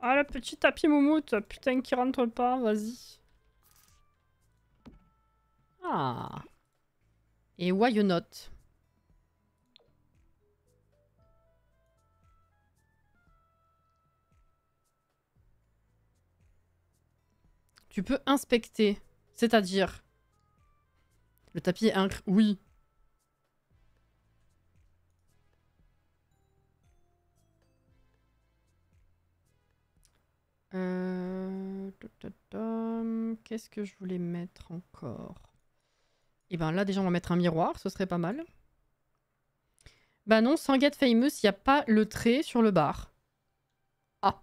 Ah, le petit tapis moumoute. Putain, qui rentre pas, vas-y. Ah. Et why you not? Tu peux inspecter. C'est-à-dire... Le tapis est oui. Qu'est-ce que je voulais mettre encore? Et ben là, déjà, on va mettre un miroir. Ce serait pas mal. Bah non, sans Get Famous, il n'y a pas le trait sur le bar. Ah.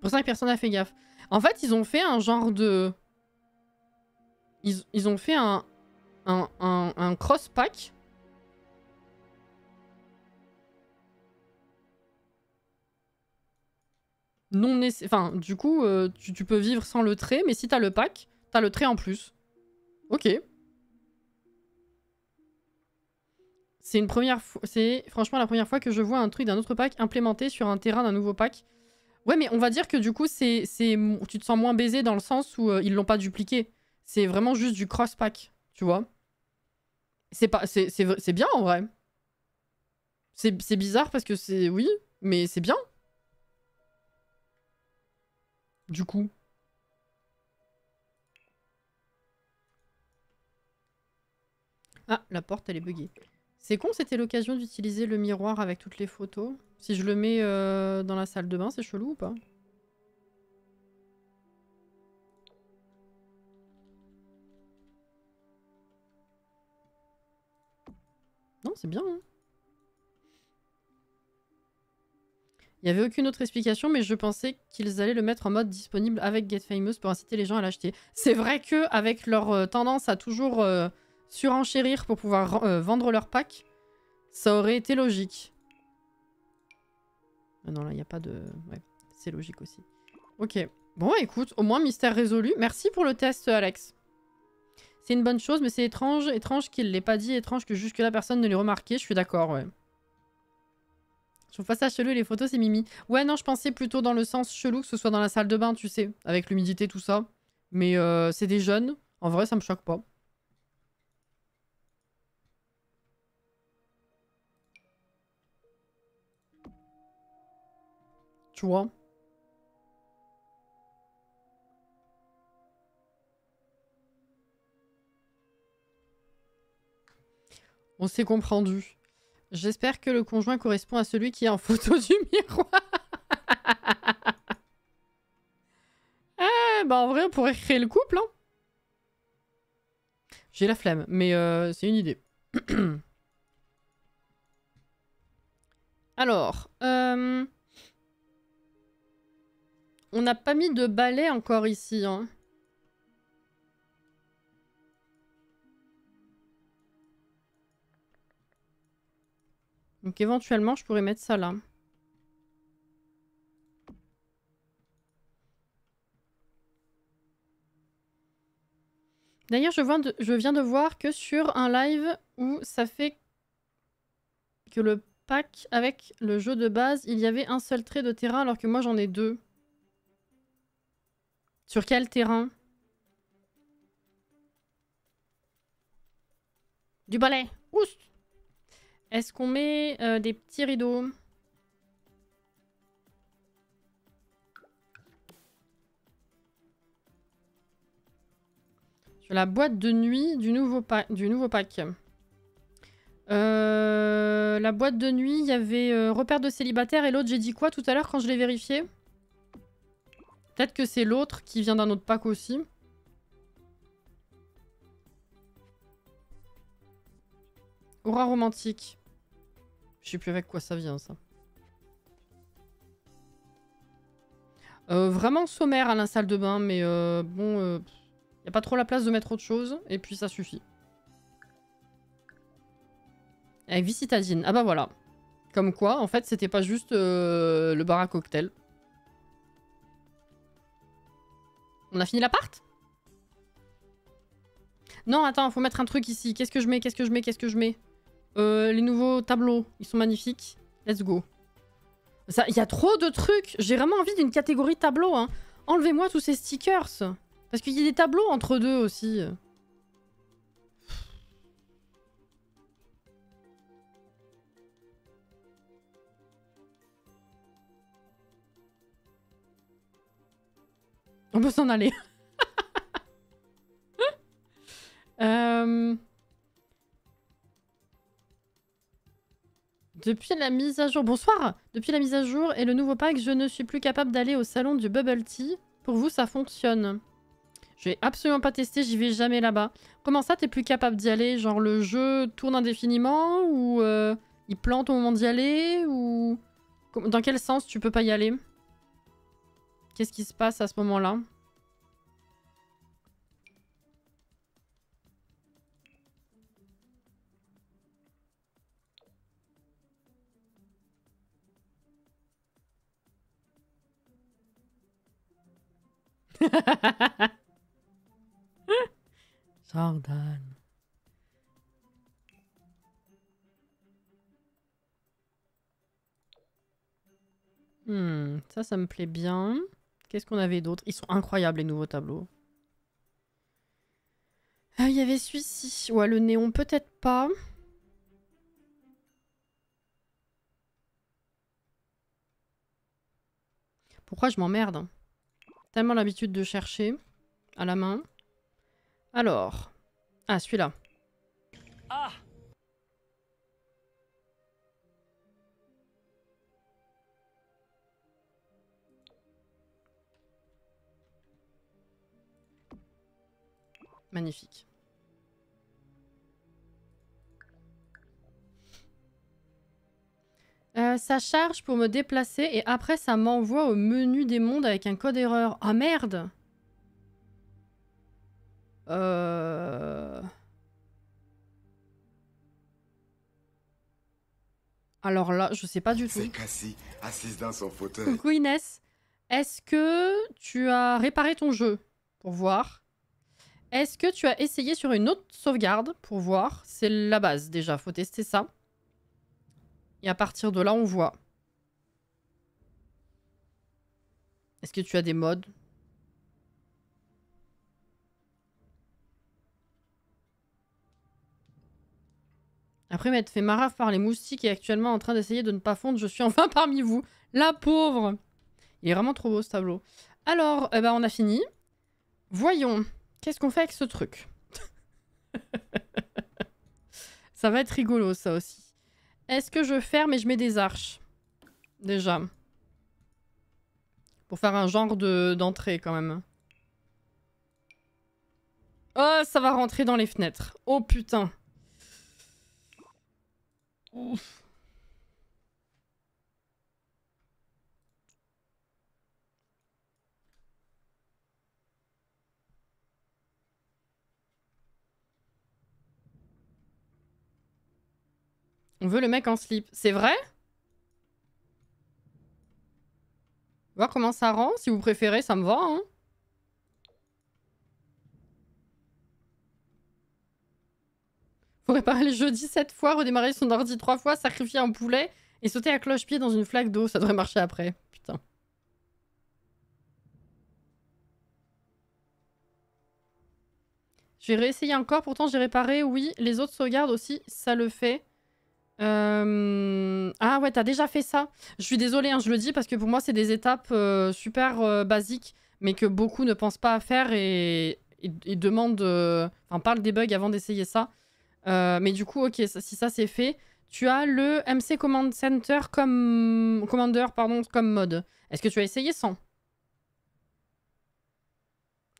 Pour ça que personne n'a fait gaffe. En fait, ils ont fait un genre de... Ils ont fait un cross-pack. Non nécessaire. Enfin, du coup, tu peux vivre sans le trait, mais si t'as le pack, t'as le trait en plus. Ok. C'est une première fois. C'est franchement la première fois que je vois un truc d'un autre pack implémenté sur un terrain d'un nouveau pack. Ouais, mais on va dire que du coup, tu te sens moins baisé dans le sens où ils l'ont pas dupliqué. C'est vraiment juste du cross-pack, tu vois. C'est bien en vrai. C'est bizarre parce que c'est... Oui, mais c'est bien. Du coup. Ah, la porte, elle est buggée. C'est con, c'était l'occasion d'utiliser le miroir avec toutes les photos. Si je le mets dans la salle de bain, c'est chelou ou pas? Non, c'est bien, hein. Il n'y avait aucune autre explication, mais je pensais qu'ils allaient le mettre en mode disponible avec Get Famous pour inciter les gens à l'acheter. C'est vrai que avec leur tendance à toujours surenchérir pour pouvoir vendre leur pack, ça aurait été logique. Ah non, là, il n'y a pas de... Ouais, c'est logique aussi. Ok. Bon, écoute, au moins, mystère résolu. Merci pour le test, Alex. C'est une bonne chose, mais c'est étrange. Étrange qu'il ne l'ait pas dit. Étrange que jusque-là, personne ne l'ait remarqué. Je suis d'accord, ouais. Je trouve pas ça chelou, les photos, c'est mimi. Ouais, non, je pensais plutôt dans le sens chelou que ce soit dans la salle de bain, tu sais, avec l'humidité, tout ça. Mais c'est des jeunes. En vrai, ça me choque pas. Tu vois? On s'est comprendu. J'espère que le conjoint correspond à celui qui est en photo du miroir. Bah en vrai, on pourrait créer le couple, hein. J'ai la flemme, mais c'est une idée. Alors, on n'a pas mis de balai encore ici, hein. Donc éventuellement, je pourrais mettre ça là. D'ailleurs, je viens de voir que sur un live où ça fait que le pack avec le jeu de base, il y avait un seul trait de terrain alors que moi j'en ai deux. Sur quel terrain? Du balai. Oust. Est-ce qu'on met des petits rideaux? Sur la boîte de nuit du nouveau pack. La boîte de nuit, il y avait repère de célibataire et l'autre, j'ai dit quoi tout à l'heure quand je l'ai vérifié? Peut-être que c'est l'autre qui vient d'un autre pack aussi. Aura romantique. Je sais plus avec quoi ça vient, ça. Vraiment sommaire à la salle de bain, mais bon, y a pas trop la place de mettre autre chose, et puis ça suffit. Avec vie citadine. Ah bah voilà. Comme quoi, en fait, c'était pas juste le bar à cocktail. On a fini l'appart? Non, attends, faut mettre un truc ici. Qu'est-ce que je mets? Les nouveaux tableaux, ils sont magnifiques. Let's go. Il y a trop de trucs. J'ai vraiment envie d'une catégorie tableau, hein. Enlevez-moi tous ces stickers. Parce qu'il y a des tableaux entre deux aussi. On peut s'en aller. Depuis la mise à jour... Bonsoir. Depuis la mise à jour et le nouveau pack, je ne suis plus capable d'aller au salon du Bubble Tea. Pour vous, ça fonctionne? Je vais absolument pas tester, j'y vais jamais là-bas. Comment ça, t'es plus capable d'y aller? Genre le jeu tourne indéfiniment? Ou il plante au moment d'y aller? Ou... Dans quel sens tu peux pas y aller? Qu'est-ce qui se passe à ce moment-là? Jordan. Ça me plaît bien. Qu'est-ce qu'on avait d'autre? Ils sont incroyables les nouveaux tableaux. Il y avait celui-ci. Ouais, le néon peut-être pas. Pourquoi je m'emmerde? Tellement l'habitude de chercher à la main. Alors. Ah, celui-là. Ah! Magnifique. Ça charge pour me déplacer et après ça m'envoie au menu des mondes avec un code erreur. Ah merde! Alors là, je sais pas du tout. C'est Cassie, assise dans son fauteuil. Coucou Inès. Est-ce que tu as réparé ton jeu? Pour voir. Est-ce que tu as essayé sur une autre sauvegarde? Pour voir. C'est la base déjà, faut tester ça. Et à partir de là, on voit. Est-ce que tu as des mods? Après m'être fait marave par les moustiques et actuellement en train d'essayer de ne pas fondre, je suis enfin parmi vous. La pauvre! Il est vraiment trop beau ce tableau. Alors, on a fini. Voyons. Qu'est-ce qu'on fait avec ce truc? Ça va être rigolo ça aussi. Est-ce que je ferme et je mets des arches? Déjà. Pour faire un genre d'entrée quand même. Oh, ça va rentrer dans les fenêtres. Oh putain. Ouf. On veut le mec en slip. C'est vrai? Voir comment ça rend. Si vous préférez, ça me va. Hein. Faut réparer le jeu 17 fois, redémarrer son ordi 3 fois, sacrifier un poulet et sauter à cloche-pied dans une flaque d'eau. Ça devrait marcher après. Putain. Je vais réessayer encore. Pourtant, j'ai réparé. Oui, les autres sauvegardes aussi, ça le fait. Ah ouais, t'as déjà fait ça. Je suis désolée, hein, je le dis parce que pour moi, c'est des étapes super basiques, mais que beaucoup ne pensent pas à faire et demandent... Enfin, parlent des bugs avant d'essayer ça. Mais du coup, ok, si ça c'est fait, tu as le MC Command Center comme... Commander, pardon, comme mode. Est-ce que tu as essayé sans?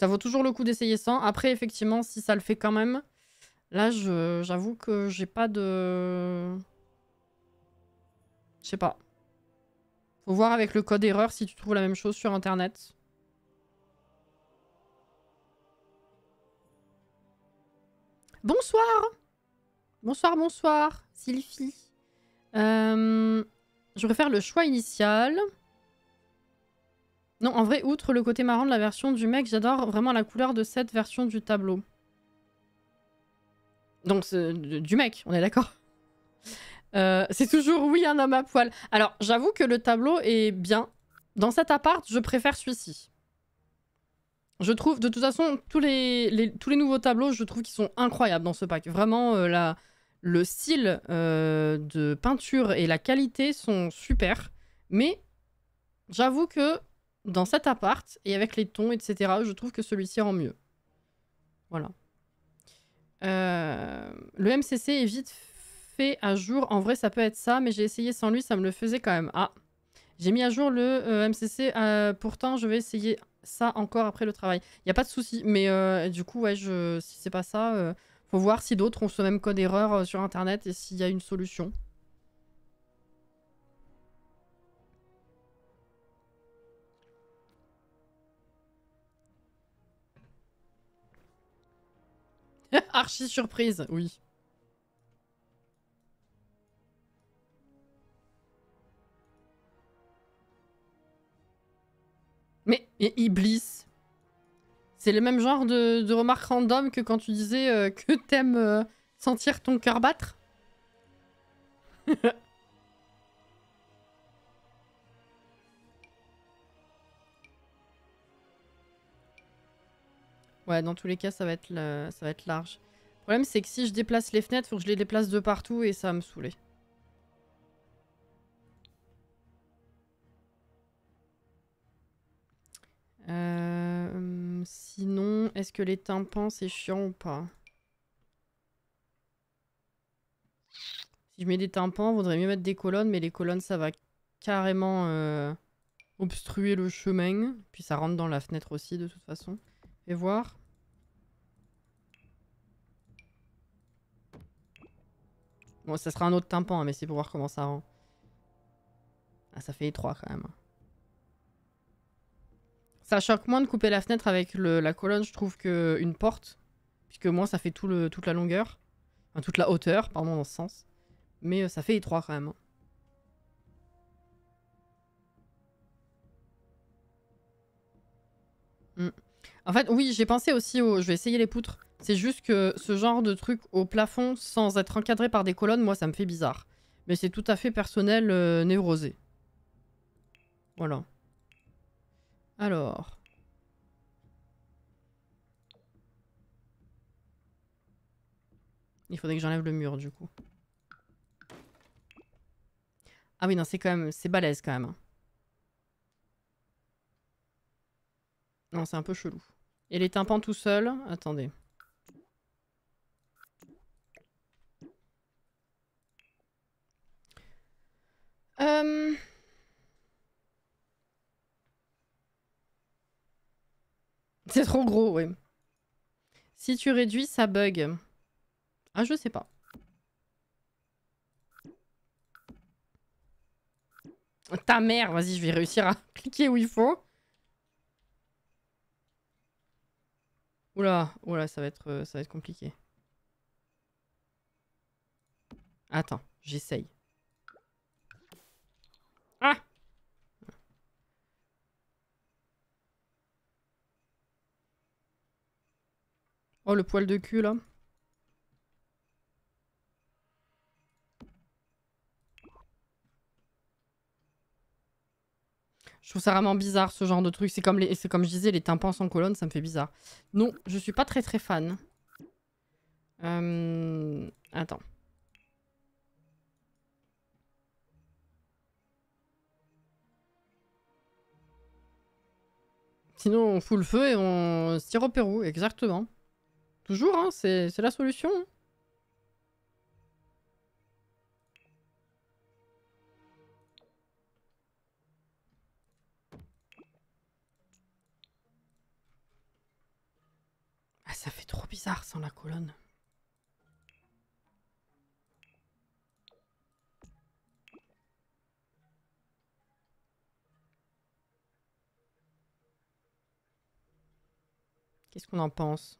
Ça vaut toujours le coup d'essayer sans. Après, effectivement, si ça le fait quand même... Là, j'avoue que j'ai pas de... Je sais pas. Faut voir avec le code erreur si tu trouves la même chose sur internet. Bonsoir! Bonsoir, bonsoir, Sylvie. Je vais faire le choix initial. Non, en vrai, outre le côté marrant de la version du mec, j'adore vraiment la couleur de cette version du tableau. Donc, du mec, on est d'accord. C'est toujours oui un homme à poil. Alors, j'avoue que le tableau est bien. Dans cet appart, je préfère celui-ci. Je trouve, de toute façon, tous les nouveaux tableaux, je trouve qu'ils sont incroyables dans ce pack. Vraiment, le style de peinture et la qualité sont super. Mais j'avoue que dans cet appart, et avec les tons, etc., je trouve que celui-ci rend mieux. Voilà. Le MCC est vite fait à jour. En vrai, ça peut être ça, mais j'ai essayé sans lui, ça me le faisait quand même. Ah, j'ai mis à jour le MCC. Pourtant, je vais essayer ça encore après le travail. Il n'y a pas de souci, mais du coup, ouais, si c'est pas ça, faut voir si d'autres ont ce même code erreur sur Internet et s'il y a une solution. Archi surprise, oui. Mais et Iblis, c'est le même genre de remarque random que quand tu disais que t'aimes sentir ton cœur battre. Ouais, dans tous les cas, ça va être large. Le problème, c'est que si je déplace les fenêtres, faut que je les déplace de partout et ça va me saouler. Sinon, est-ce que les tympans, c'est chiant ou pas? Si je mets des tympans, vaudrait mieux mettre des colonnes, mais les colonnes, ça va carrément obstruer le chemin. Puis ça rentre dans la fenêtre aussi, de toute façon. Et voir. Bon, ça sera un autre tympan, hein, mais c'est pour voir comment ça rend. Ah, ça fait étroit quand même. Ça choque moins de couper la fenêtre avec la colonne, je trouve, qu'une porte. Puisque moi, ça fait toute la longueur. Enfin, toute la hauteur, pardon, dans ce sens. Mais ça fait étroit quand même. Mm. En fait, oui, j'ai pensé aussi au... Je vais essayer les poutres. C'est juste que ce genre de truc au plafond, sans être encadré par des colonnes, moi, ça me fait bizarre. Mais c'est tout à fait personnel, névrosé. Voilà. Alors... Il faudrait que j'enlève le mur, du coup. Ah oui, non, c'est quand même... C'est balèze, quand même. Non, c'est un peu chelou. Et les tympans tout seuls... Attendez. C'est trop gros, oui. Si tu réduis, ça bug. Ah, je sais pas. Ta mère, vas-y, je vais réussir à cliquer où il faut. Oula, oula, ça va être compliqué. Attends, j'essaye. Ah! Oh, le poil de cul, là. Je trouve ça vraiment bizarre, ce genre de truc. C'est comme je disais, les tympans sans colonne, ça me fait bizarre. Non, je suis pas très très fan. Attends. Sinon, on fout le feu et on se tire au Pérou, exactement. Toujours, hein, c'est la solution. Hein. Ah, ça fait trop bizarre sans la colonne. Qu'est-ce qu'on en pense?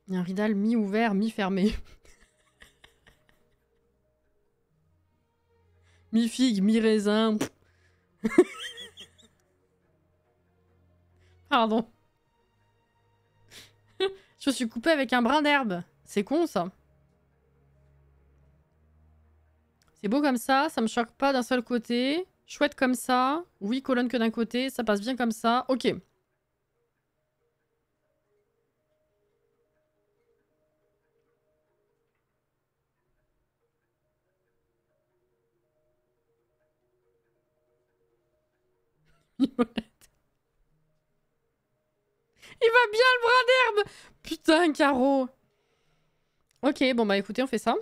Il y a un ridal mi-ouvert, mi-fermé. Mi-figue, mi-raisin. Pardon. Je suis coupée avec un brin d'herbe. C'est con, ça. C'est beau comme ça me choque pas d'un seul côté. Chouette comme ça. Oui, colonne que d'un côté, ça passe bien comme ça. Ok. vois bien le bras d'herbe. Putain, Caro. Ok, bon bah écoutez, on fait ça.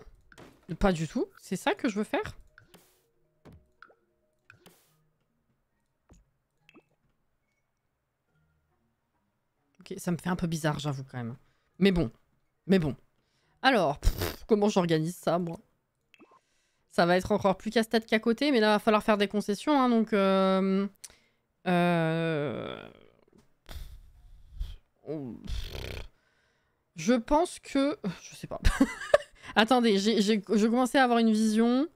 Pas du tout. C'est ça que je veux faire. Ok, ça me fait un peu bizarre, j'avoue quand même. Mais bon. Mais bon. Alors, comment j'organise ça, moi? Ça va être encore plus casse-tête qu'à côté, mais là, il va falloir faire des concessions, hein, donc... Je pense que... Je sais pas. Attendez, je commençais à avoir une vision.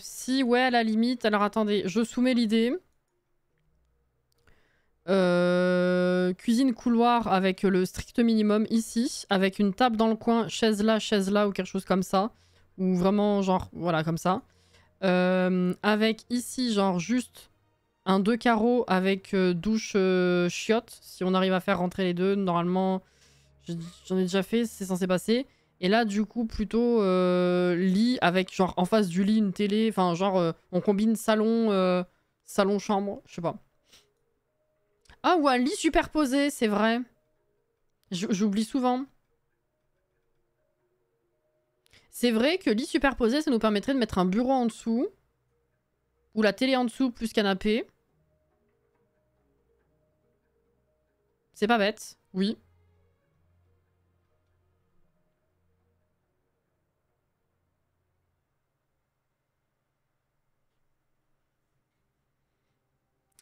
Si, ouais, à la limite. Alors attendez, je soumets l'idée. Cuisine couloir avec le strict minimum ici, avec une table dans le coin, chaise là ou quelque chose comme ça. Ou vraiment genre, voilà, comme ça. Avec ici, genre juste un 2 carreaux avec douche chiotte. Si on arrive à faire rentrer les deux, normalement, j'en ai déjà fait, c'est censé passer. Et là, du coup, plutôt lit avec genre en face du lit une télé. Enfin, genre, on combine salon, salon-chambre, je sais pas. Ah, ou un lit superposé, c'est vrai. J'oublie souvent. C'est vrai que lit superposé, ça nous permettrait de mettre un bureau en dessous. Ou la télé en dessous plus canapé. C'est pas bête, oui.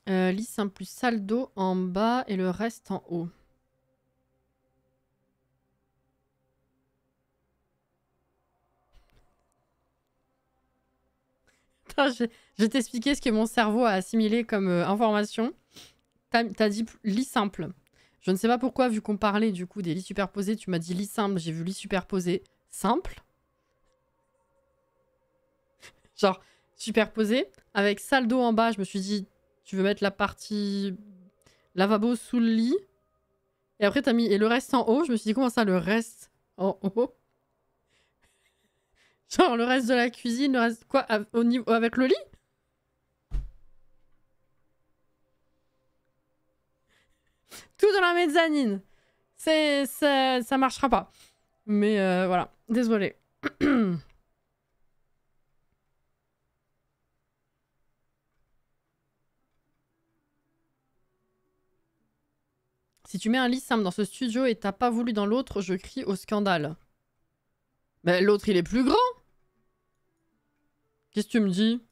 Lit simple plus salle d'eau en bas et le reste en haut. Je vais t'expliquer ce que mon cerveau a assimilé comme information. T'as dit lit simple. Je ne sais pas pourquoi, vu qu'on parlait du coup des lits superposés, tu m'as dit lit simple, j'ai vu lit superposé simple. Genre superposé. Avec salle d'eau en bas, je me suis dit, tu veux mettre la partie lavabo sous le lit. Et après, t'as mis et le reste en haut. Je me suis dit, comment ça, le reste en haut? Genre le reste de la cuisine, le reste quoi au niveau avec le lit? Tout dans la mezzanine. Ça marchera pas. Mais voilà, désolé. Si tu mets un lit simple dans ce studio et t'as pas voulu dans l'autre, je crie au scandale. Mais l'autre, il est plus grand. Qu'est-ce que tu me dis?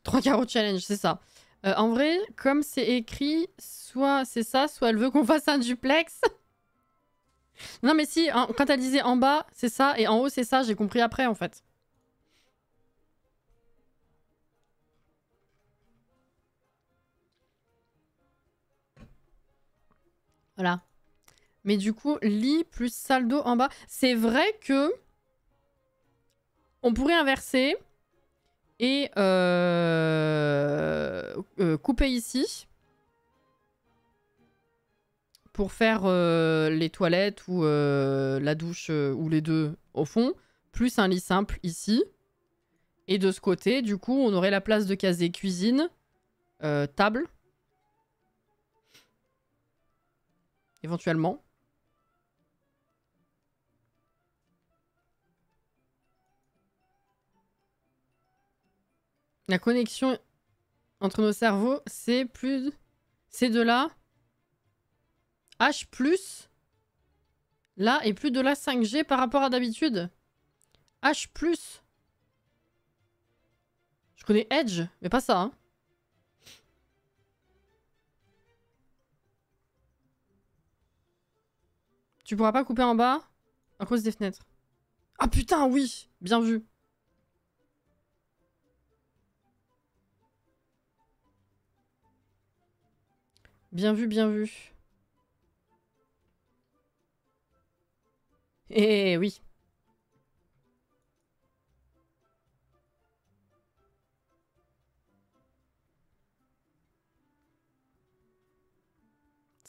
Trois carreaux challenge, c'est ça. En vrai, comme c'est écrit, soit c'est ça, soit elle veut qu'on fasse un duplex. Non mais si, hein, quand elle disait en bas, c'est ça, et en haut, c'est ça, j'ai compris après, en fait. Voilà. Mais du coup, lit plus salle d'eau en bas. C'est vrai que on pourrait inverser et couper ici pour faire les toilettes ou la douche ou les deux au fond, plus un lit simple ici. Et de ce côté, du coup, on aurait la place de caser cuisine, table, éventuellement. La connexion entre nos cerveaux, c'est plus... C'est de là. H plus. Là, et plus de la 5G par rapport à d'habitude. H plus. Je connais Edge, mais pas ça, hein. Tu pourras pas couper en bas à cause des fenêtres. Ah putain, oui. Bien vu. Bien vu, bien vu. Eh oui.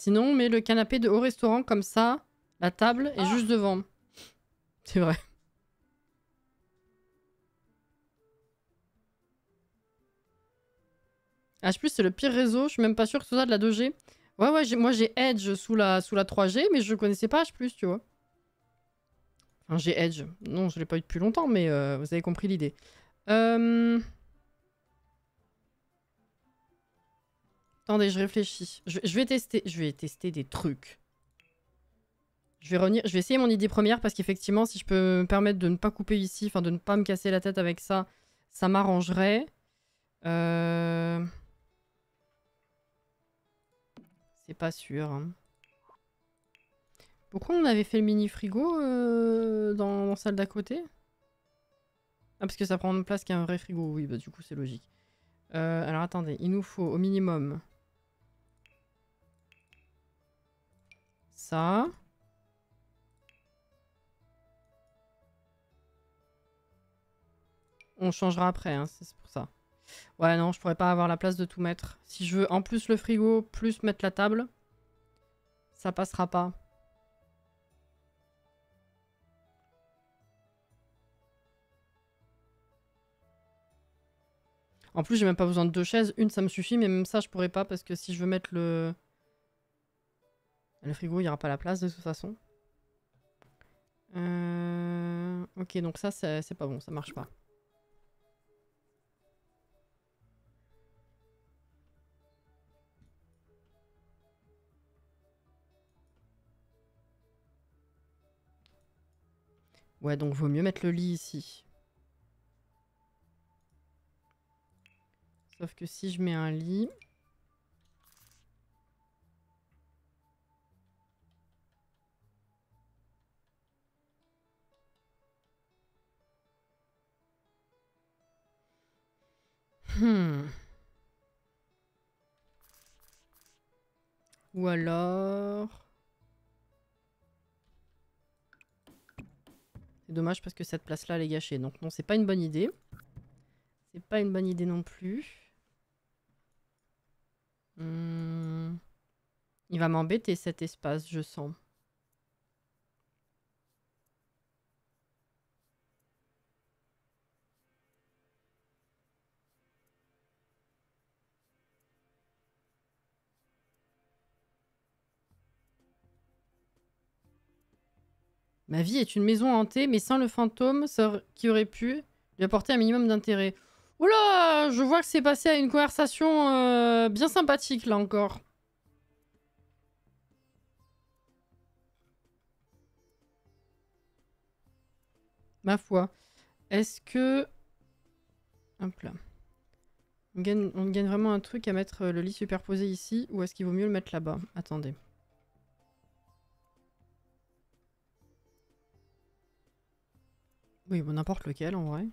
Sinon, on met le canapé de haut restaurant comme ça. La table est juste devant. C'est vrai. H+, c'est le pire réseau. Je suis même pas sûre que ce soit de la 2G. Ouais, moi j'ai Edge sous la 3G, mais je connaissais pas H+, tu vois. Enfin, j'ai Edge. Non, je l'ai pas eu depuis longtemps, mais vous avez compris l'idée. Attendez, je réfléchis. Je vais tester des trucs. Je vais revenir. Je vais essayer mon idée première parce qu'effectivement, si je peux me permettre de ne pas couper ici, enfin de ne pas me casser la tête avec ça, ça m'arrangerait. C'est pas sûr. Hein. Pourquoi on avait fait le mini frigo dans la salle d'à côté? Ah, parce que ça prend de place qu'un vrai frigo. Oui, bah du coup, c'est logique. Alors attendez, il nous faut au minimum ça. On changera après, hein, c'est pour ça. Ouais, non, je pourrais pas avoir la place de tout mettre. Si je veux en plus le frigo, plus mettre la table, ça passera pas. En plus, j'ai même pas besoin de 2 chaises. Une, ça me suffit, mais même ça, je pourrais pas parce que si je veux mettre le... Le frigo, il n'y aura pas la place de toute façon. Ok, donc ça, c'est pas bon, ça marche pas. Ouais, donc vaut mieux mettre le lit ici. Sauf que si je mets un lit... Ou alors... C'est dommage parce que cette place-là, elle est gâchée. Donc non, c'est pas une bonne idée. C'est pas une bonne idée non plus. Il va m'embêter cet espace, je sens. Ma vie est une maison hantée, mais sans le fantôme qui aurait pu lui apporter un minimum d'intérêt. Oula, je vois que c'est passé à une conversation bien sympathique, là encore. Ma foi. Est-ce que... Hop là. On gagne vraiment un truc à mettre le lit superposé ici, ou est-ce qu'il vaut mieux le mettre là-bas? Attendez. Oui, bon, n'importe lequel, en vrai.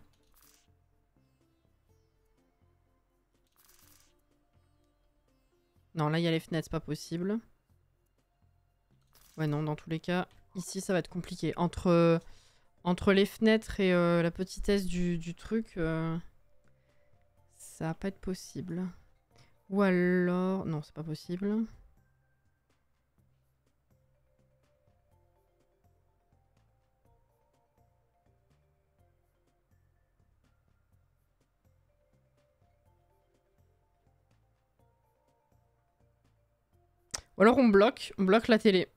Non, là, il y a les fenêtres, c'est pas possible. Ouais, non, dans tous les cas, ici, ça va être compliqué. Entre les fenêtres et la petitesse du truc, ça va pas être possible. Ou alors... Non, c'est pas possible. Ou alors on bloque la télé.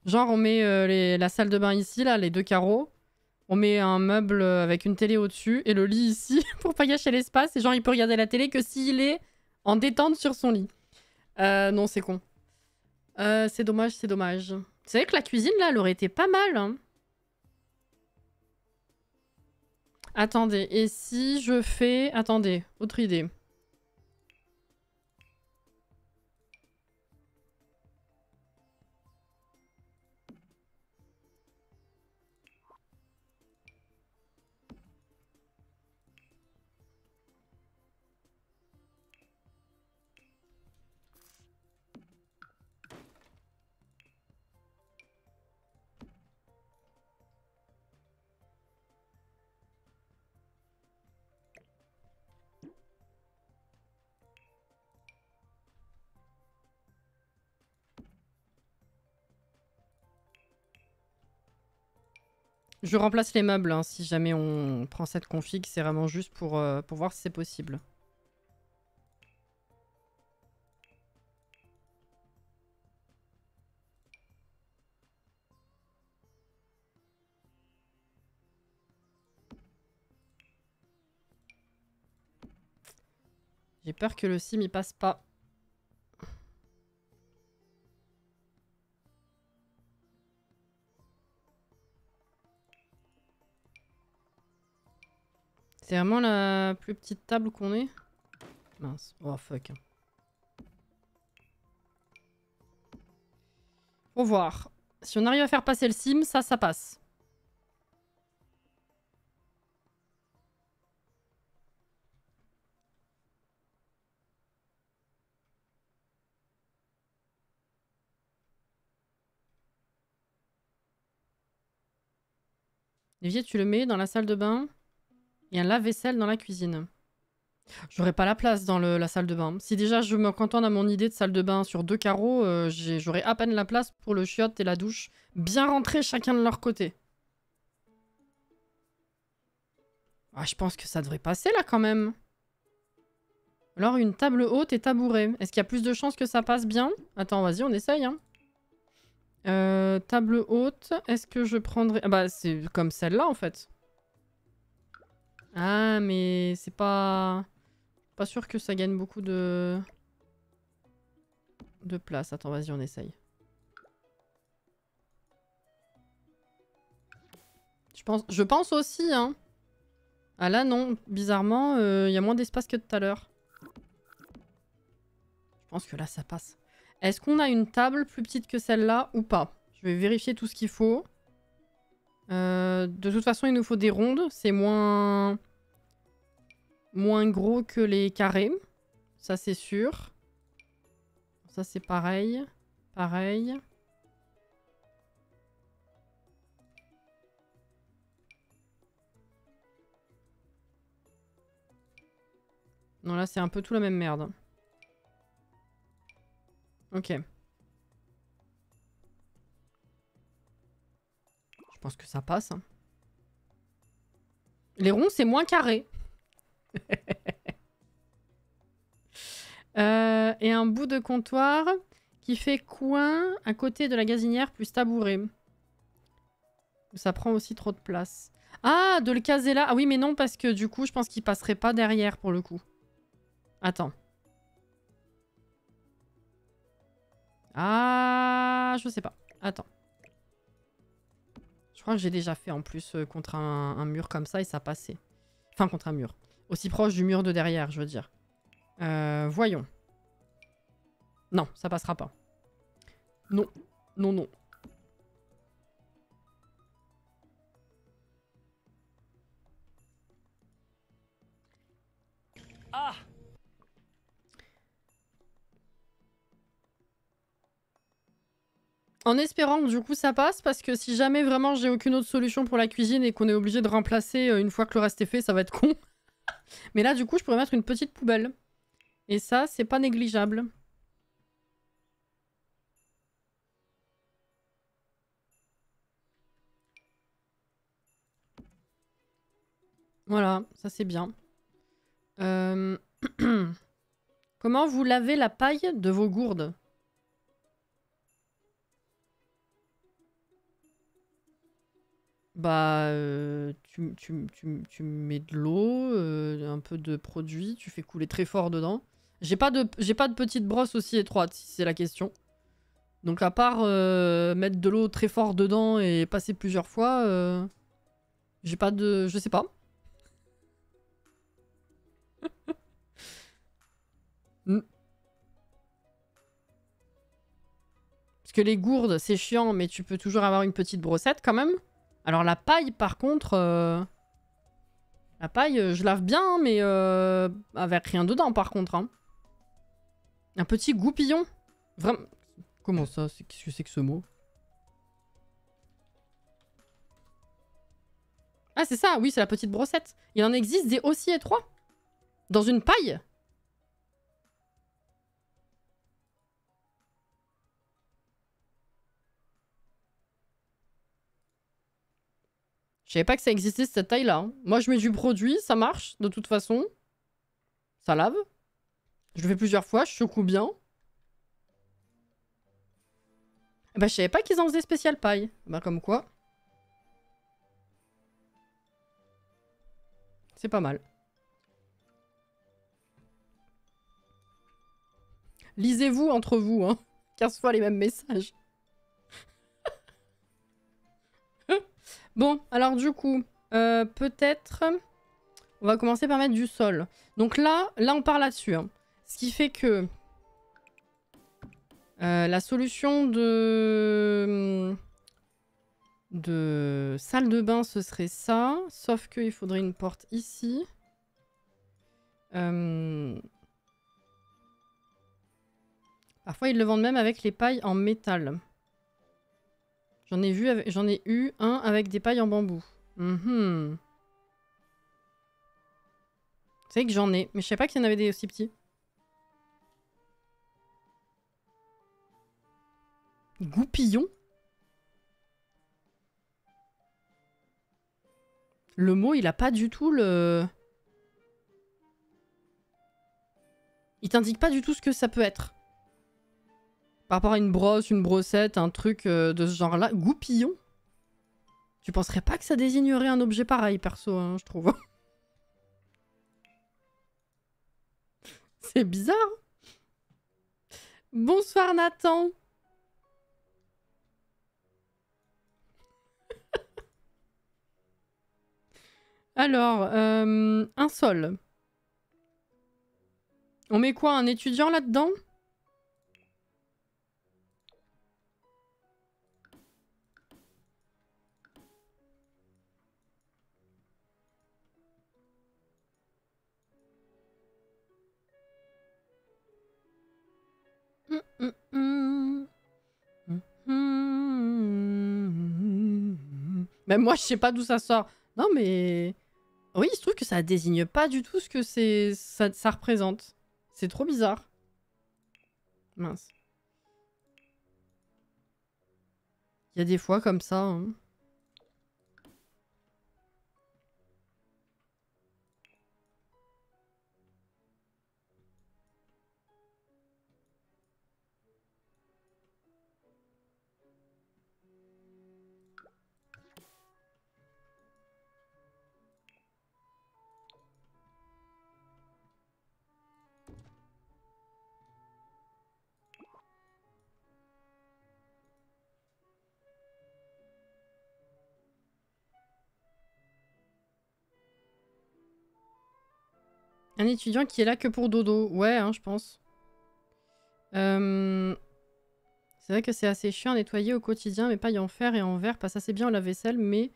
Genre on met la salle de bain ici, là, les 2 carreaux. On met un meuble avec une télé au-dessus et le lit ici pour pas gâcher l'espace. Et genre il peut regarder la télé que s'il est en détente sur son lit. Non, c'est con. C'est dommage, c'est dommage. C'est vrai que la cuisine, là, elle aurait été pas mal. Hein. Attendez, et si je fais... Attendez, autre idée. Je remplace les meubles hein, si jamais on prend cette config. C'est vraiment juste pour voir si c'est possible. J'ai peur que le sim y passe pas. C'est vraiment la plus petite table qu'on ait? Mince. Oh fuck. Faut voir. Si on arrive à faire passer le sim, ça passe. L'évier, tu le mets dans la salle de bain. Et un lave-vaisselle dans la cuisine. J'aurais pas la place dans la salle de bain. Si déjà je me contente à mon idée de salle de bain sur 2 carreaux, j'aurais à peine la place pour le chiotte et la douche. Bien rentrés chacun de leur côté. Ah, je pense que ça devrait passer là quand même. Alors une table haute et tabouret. Est-ce qu'il y a plus de chances que ça passe bien? Attends, vas-y, on essaye. Hein. Table haute, est-ce que je prendrais... Ah bah c'est comme celle-là en fait. Ah mais c'est pas... Pas sûr que ça gagne beaucoup de place. Attends, vas-y, on essaye. Je pense aussi, hein. Ah là, non. Bizarrement, il y a moins d'espace que tout à l'heure. Je pense que là, ça passe. Est-ce qu'on a une table plus petite que celle-là ou pas? Je vais vérifier tout ce qu'il faut. De toute façon, il nous faut des rondes. C'est moins gros que les carrés. Ça, c'est sûr. Ça, c'est pareil. Pareil. Non, là, c'est un peu tout la même merde. Ok. Je pense que ça passe. Hein. Les ronds, c'est moins carré. Et un bout de comptoir qui fait coin à côté de la gazinière plus tabouret. Ça prend aussi trop de place. Ah, de le caser là. Ah oui, mais non, parce que du coup, je pense qu'il passerait pas derrière pour le coup. Attends. Ah, je sais pas. Attends. Je crois que j'ai déjà fait en plus contre un mur comme ça et ça passait. Enfin, contre un mur. Aussi proche du mur de derrière, je veux dire. Voyons. Non, ça passera pas. Non. Non, non. Ah! En espérant que du coup ça passe, parce que si jamais vraiment j'ai aucune autre solution pour la cuisine et qu'on est obligé de remplacer une fois que le reste est fait, ça va être con. Mais là du coup je pourrais mettre une petite poubelle. Et ça c'est pas négligeable. Voilà, ça c'est bien. Comment vous lavez la paille de vos gourdes? Bah, tu mets de l'eau, un peu de produit, tu fais couler très fort dedans. J'ai pas de petite brosse aussi étroite, si c'est la question. Donc à part mettre de l'eau très fort dedans et passer plusieurs fois, j'ai pas de... Je sais pas. Parce que les gourdes, c'est chiant, mais tu peux toujours avoir une petite brossette quand même. Alors la paille, par contre... La paille, je lave bien, hein, mais avec rien dedans, par contre. Hein. Un petit goupillon. Vraiment... Comment ça? Qu'est-ce que c'est que ce mot? Ah, c'est ça, oui, c'est la petite brossette. Il en existe des aussi étroits? Dans une paille? Je savais pas que ça existait cette taille-là. Hein. Moi, je mets du produit, ça marche, de toute façon. Ça lave. Je le fais plusieurs fois, je secoue bien. Bah, je savais pas qu'ils en faisaient spécial paille. Bah, comme quoi. C'est pas mal. Lisez-vous entre vous, hein. 15 fois les mêmes messages. Bon, alors du coup, peut-être... On va commencer par mettre du sol. Donc là on part là-dessus. Hein. Ce qui fait que... la solution de salle de bain, ce serait ça. Sauf qu'il faudrait une porte ici. Parfois, ils le vendent même avec les pailles en métal. J'en ai eu un avec des pailles en bambou. Vous savez que j'en ai, mais je savais pas qu'il y en avait des aussi petits. Goupillon? Le mot, il a pas du tout le... Il t'indique pas du tout ce que ça peut être. Par rapport à une brosse, une brossette, un truc de ce genre-là. Goupillon? Tu penserais pas que ça désignerait un objet pareil, perso, hein, je trouve. C'est bizarre. Bonsoir, Nathan. Alors, un sol. On met quoi, un étudiant là-dedans? Même moi, je sais pas d'où ça sort. Non, mais... Oui, il se trouve que ça désigne pas du tout ce que ça représente. C'est trop bizarre. Mince. Il y a des fois comme ça. Hein. Un étudiant qui est là que pour dodo. Ouais, hein, je pense. C'est vrai que c'est assez chiant à nettoyer au quotidien. Mes pailles en fer et en verre passent assez bien au lave-vaisselle, mais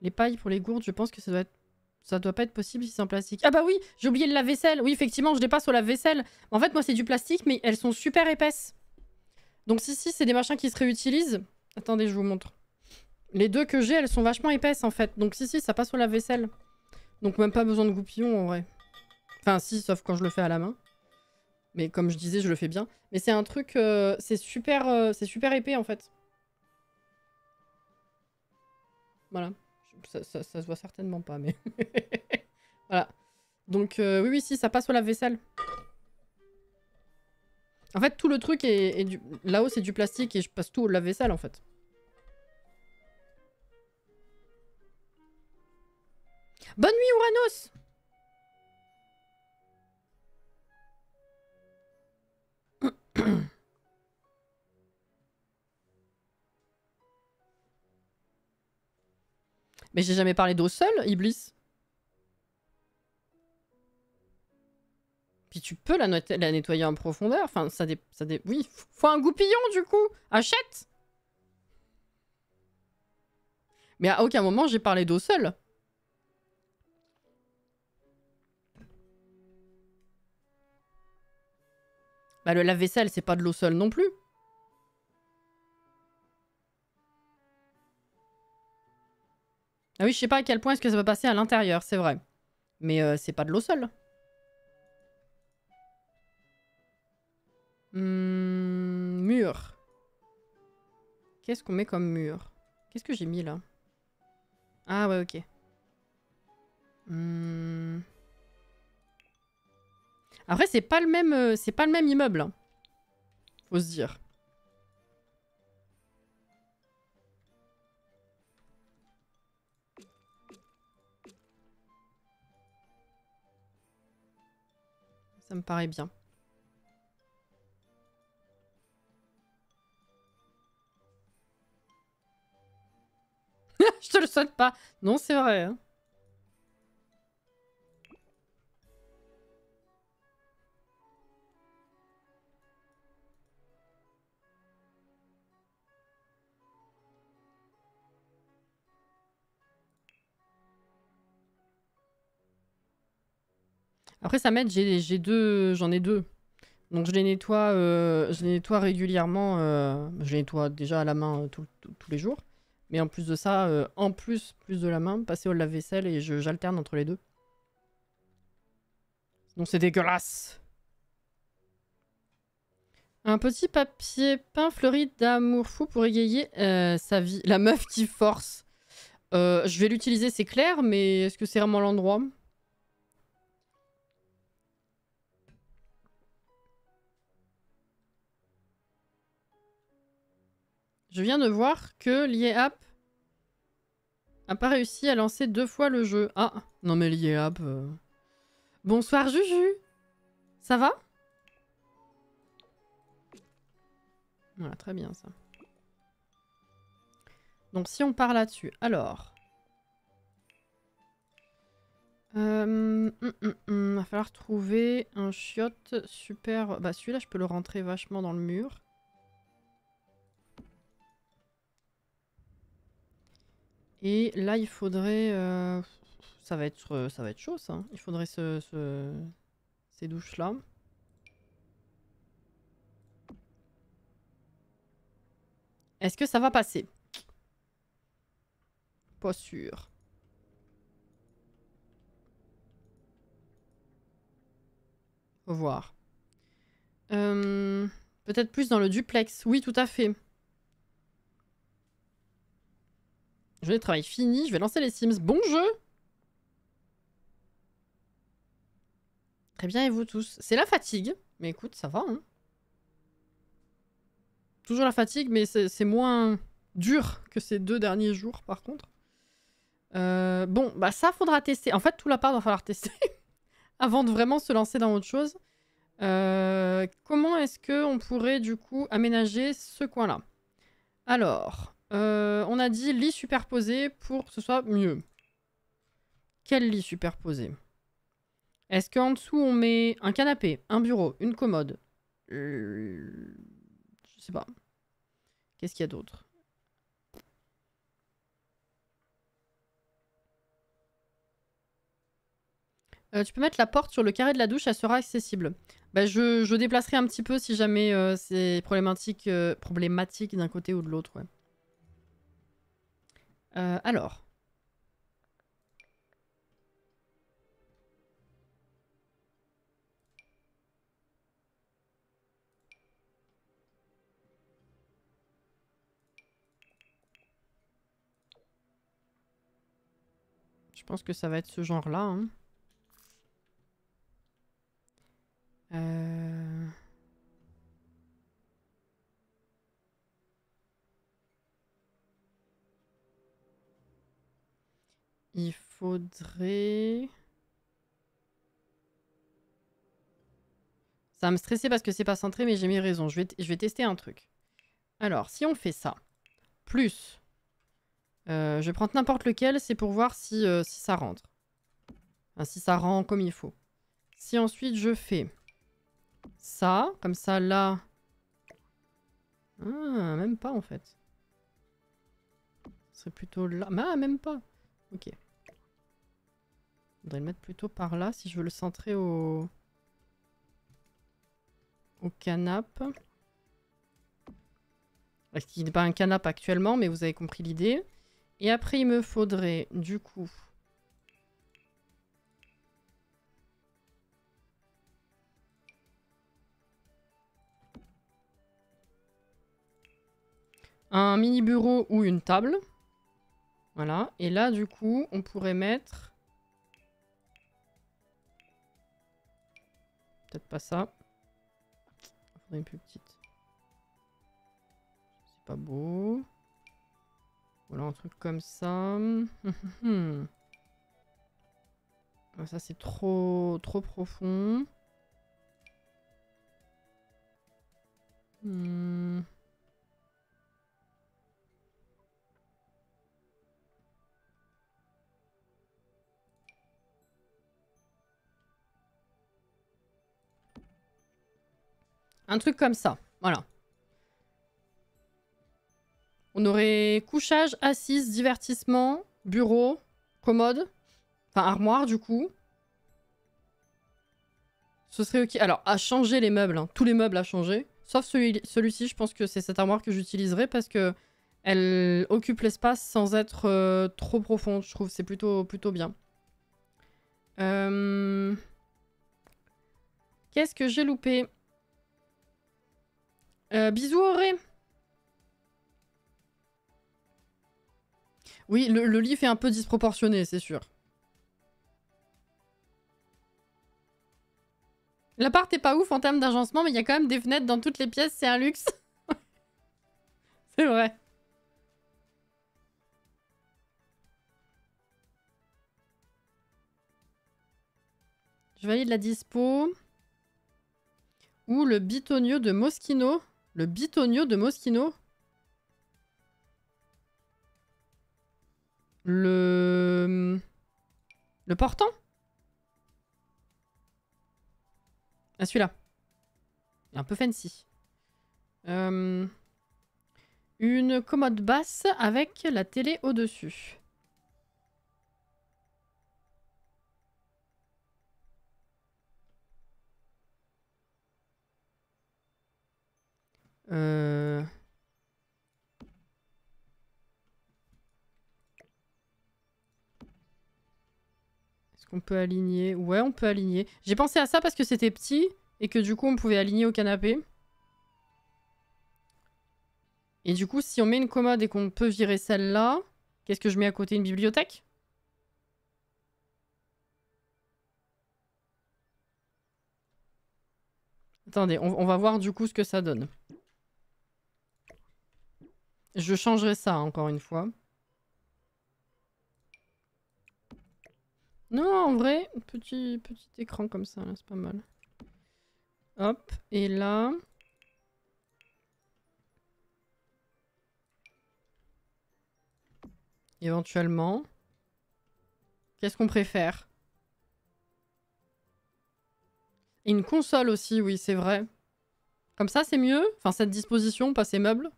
les pailles pour les gourdes, je pense que ça doit pas être possible si c'est en plastique. Ah bah oui, j'ai oublié le lave-vaisselle. Oui, effectivement, je les passe au lave-vaisselle. En fait, moi, c'est du plastique, mais elles sont super épaisses. Donc si, c'est des machins qui se réutilisent. Attendez, je vous montre. Les deux que j'ai, elles sont vachement épaisses, en fait. Donc si, ça passe au lave-vaisselle. Donc même pas besoin de goupillon, en vrai. Enfin, si, sauf quand je le fais à la main. Mais comme je disais, je le fais bien. Mais c'est un truc... c'est super épais, en fait. Voilà. Ça se voit certainement pas, mais... voilà. Donc, oui, si, ça passe au lave-vaisselle. En fait, tout le truc est du... Là-haut, c'est du plastique et je passe tout au lave-vaisselle, en fait. Bonne nuit, Uranus! Mais j'ai jamais parlé d'eau seule, Iblis. Puis tu peux la nettoyer en profondeur. Enfin, oui, faut un goupillon, du coup. Achète! Mais à aucun moment, j'ai parlé d'eau seule. Bah, le lave-vaisselle, c'est pas de l'eau seule non plus. Ah oui, je sais pas à quel point est-ce que ça va passer à l'intérieur, c'est vrai. Mais c'est pas de l'eau seule. Mur. Qu'est-ce qu'on met comme mur? Qu'est-ce que j'ai mis là? Ah ouais, ok. Après, c'est pas le même immeuble. Hein. Faut se dire. Ça me paraît bien. Je te le souhaite pas. Non, c'est vrai. Hein. Après, ça m'aide, j'ai deux, j'en ai deux. Donc je les nettoie régulièrement. Je les nettoie déjà à la main tous les jours. Mais en plus de ça, en plus de la main, passer au lave-vaisselle et j'alterne entre les deux. Donc c'est dégueulasse. Un petit papier peint fleuri d'amour fou pour égayer sa vie. La meuf qui force. Je vais l'utiliser, c'est clair, mais est-ce que c'est vraiment l'endroit ? Je viens de voir que l'IEAP a pas réussi à lancer 2 fois le jeu. Ah, non mais l'IEAP... Bonsoir Juju. Ça va ? Voilà, très bien ça. Donc si on part là-dessus, alors... va falloir trouver un chiotte super... Bah celui-là, je peux le rentrer vachement dans le mur. Et là, il faudrait... ça va être chaud, ça. Il faudrait ces douches-là. Est-ce que ça va passer? Pas sûr. Faut voir. Peut-être plus dans le duplex. Oui, tout à fait. Journée de travail finie. Je vais lancer les Sims. Bon jeu! Très bien, et vous tous? C'est la fatigue. Mais écoute, ça va. Hein. Toujours la fatigue, mais c'est moins dur que ces 2 derniers jours, par contre. Bon, bah ça, faudra tester. En fait, tout l'appart va falloir tester. Avant de vraiment se lancer dans autre chose. Comment est-ce qu'on pourrait, du coup, aménager ce coin-là? Alors, on a dit lit superposé pour que ce soit mieux. Quel lit superposé? Est-ce qu'en dessous, on met un canapé, un bureau, une commode? Je sais pas. Qu'est-ce qu'il y a d'autre? Tu peux mettre la porte sur le carré de la douche, elle sera accessible. Bah, je déplacerai un petit peu si jamais c'est problématique d'un côté ou de l'autre. Ouais. Alors. Je pense que ça va être ce genre-là. Hein. Il faudrait... Ça va me stresser parce que c'est pas centré, mais j'ai mis raison. Je vais tester un truc. Alors, si on fait ça, plus... je vais prendre n'importe lequel, c'est pour voir si ça rentre. Enfin, si ça rend comme il faut. Si ensuite je fais ça, comme ça là... Ah, même pas en fait. Ce serait plutôt là. Ah, même pas. Ok. Faudrait le mettre plutôt par là si je veux le centrer au canapé. Il n'est pas un canapé actuellement, mais vous avez compris l'idée. Et après, il me faudrait du coup... un mini bureau ou une table. Voilà. Et là, du coup, on pourrait mettre... Peut-être pas ça. Il faudrait une plus petite. C'est pas beau. Voilà, un truc comme ça. Ça, c'est trop profond. Un truc comme ça. Voilà. On aurait couchage, assise, divertissement, bureau, commode. Enfin, armoire, du coup. Ce serait ok. Alors, à changer les meubles. Hein. Tous les meubles à changer. Sauf celui-ci, je pense que c'est cette armoire que j'utiliserai parce que elle occupe l'espace sans être trop profonde. Je trouve c'est plutôt bien. Qu'est-ce que j'ai loupé? Bisous Auré. Oui, le lit fait un peu disproportionné, c'est sûr. L'appart est pas ouf en termes d'agencement, mais il y a quand même des fenêtres dans toutes les pièces, c'est un luxe. C'est vrai. Je valide la dispo. Ou le bitonio de Moschino. Le bitonio de Moschino. Le portant. Ah, celui-là. Un peu fancy. Une commode basse avec la télé au-dessus. Est-ce qu'on peut aligner? Ouais, on peut aligner. J'ai pensé à ça parce que c'était petit et que du coup on pouvait aligner au canapé. Et du coup, si on met une commode et qu'on peut virer celle-là, qu'est-ce que je mets à côté? Une bibliothèque? Attendez, on va voir du coup ce que ça donne. Je changerai ça, hein, encore une fois. Non, en vrai, petit écran comme ça, c'est pas mal. Hop, et là... Éventuellement. Qu'est-ce qu'on préfère? Et une console aussi, oui, c'est vrai. Comme ça, c'est mieux. Enfin, cette disposition, pas ces meubles.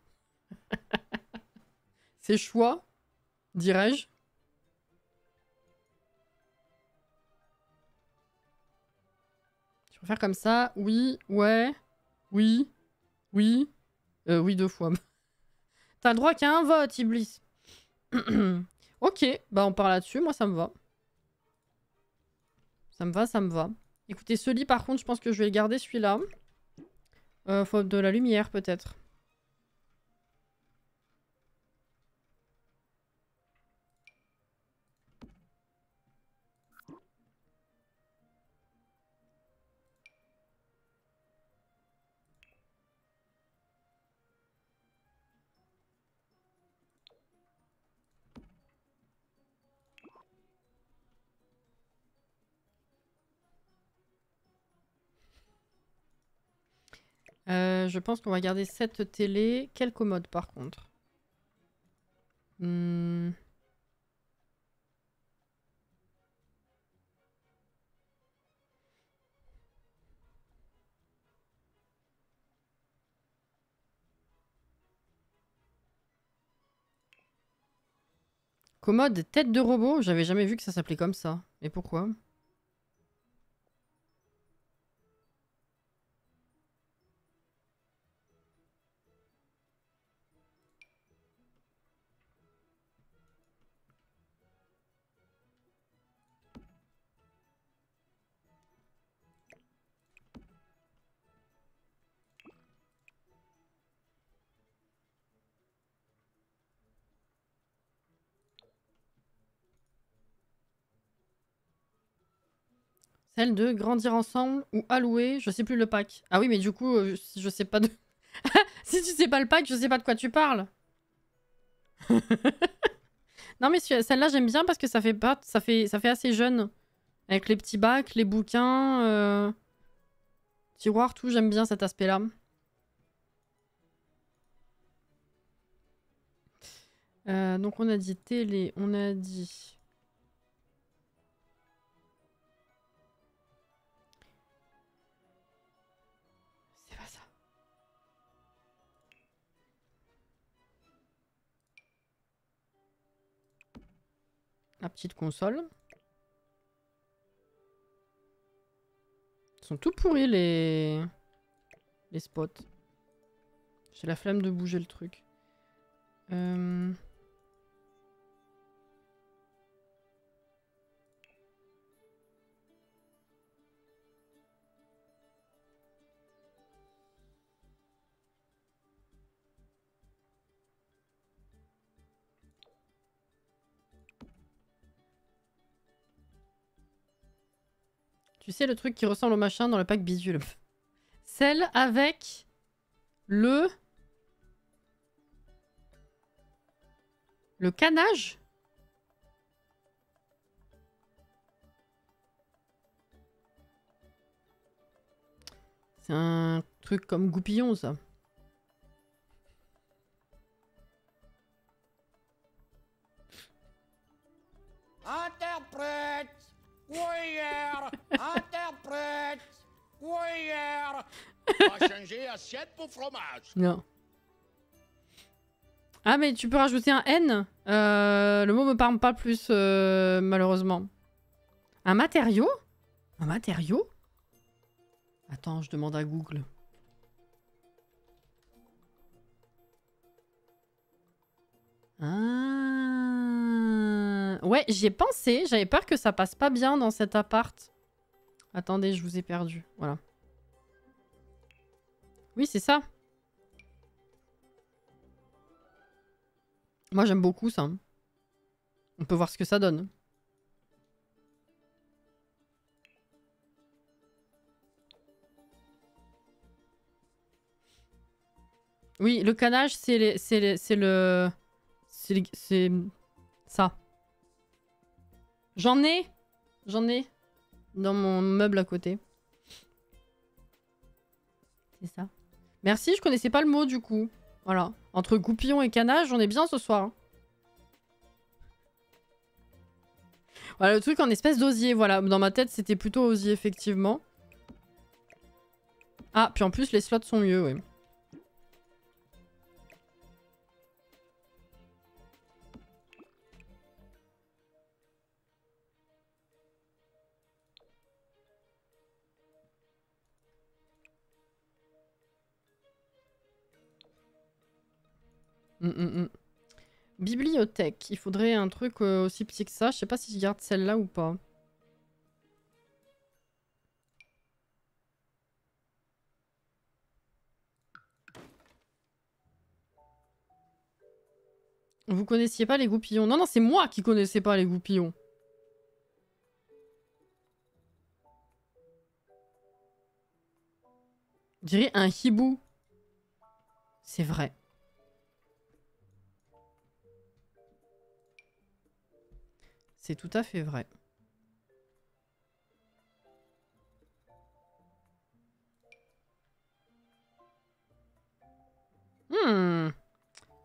Ces choix, dirais-je. Je préfère comme ça. Oui, ouais, oui, oui. Oui, 2 fois. T'as le droit qu'à un vote, Iblis. Ok, bah on part là-dessus. Moi, ça me va. Ça me va, ça me va. Écoutez, ce lit, par contre, je pense que je vais le garder, celui-là. Faut de la lumière, peut-être. Je pense qu'on va garder cette télé. Quelle commode, par contre? Commode tête de robot? J'avais jamais vu que ça s'appelait comme ça. Mais pourquoi? Celle de Grandir ensemble ou Allouer, je sais plus le pack. Ah oui, mais du coup, je sais pas de... Si tu sais pas le pack, je sais pas de quoi tu parles. Non, mais celle-là, j'aime bien parce que ça fait pas... ça fait assez jeune. Avec les petits bacs, les bouquins, tiroirs, tout, j'aime bien cet aspect-là. Donc on a dit télé, on a dit... C'est pas ça. La petite console. Ils sont tout pourris les spots. J'ai la flemme de bouger le truc. Tu sais le truc qui ressemble au machin dans le pack bidule. Celle avec le canage. C'est un truc comme goupillon, ça. Interprète! Cuillère! Interprète! Cuillère! Va changer assiette pour fromage. Non. Ah, mais tu peux rajouter un N. Le mot me parle pas plus, malheureusement. Un matériau? Un matériau? Attends, je demande à Google. Ah... Ouais, j'y ai pensé. J'avais peur que ça passe pas bien dans cet appart. Attendez, je vous ai perdu. Voilà. Oui, c'est ça. Moi, j'aime beaucoup ça. On peut voir ce que ça donne. Oui, le canage, c'est ça. J'en ai dans mon meuble à côté. C'est ça. Merci, je connaissais pas le mot du coup. Voilà. Entre goupillon et canage, on est bien ce soir. Voilà, le truc en espèce d'osier. Voilà, dans ma tête, c'était plutôt osier, effectivement. Ah, puis en plus, les slots sont mieux, oui. Bibliothèque. Il faudrait un truc aussi petit que ça. Je sais pas si je garde celle-là ou pas. Vous connaissiez pas les goupillons? Non, non, c'est moi qui connaissais pas les goupillons. Je dirais un hibou. C'est vrai. C'est tout à fait vrai.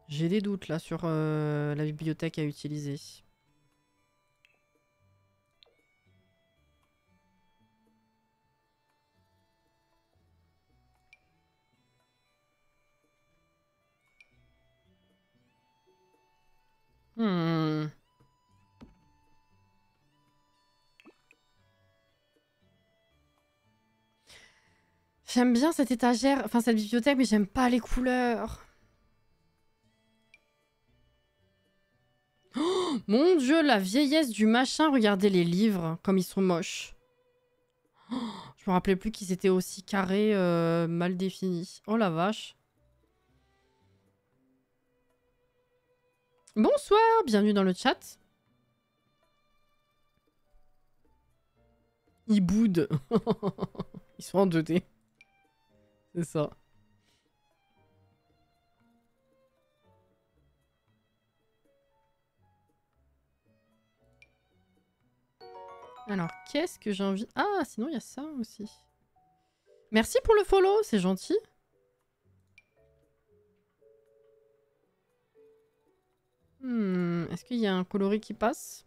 J'ai des doutes là sur la bibliothèque à utiliser. J'aime bien cette étagère, enfin cette bibliothèque, mais j'aime pas les couleurs. Oh, mon dieu, la vieillesse du machin. Regardez les livres, comme ils sont moches. Oh, je me rappelais plus qu'ils étaient aussi carrés, mal définis. Oh la vache. Bonsoir, bienvenue dans le chat. Ils boudent. Ils sont en 2D. C'est ça. Alors, qu'est-ce que j'ai envie... Ah, sinon, il y a ça aussi. Merci pour le follow, c'est gentil. Est-ce qu'il y a un coloris qui passe?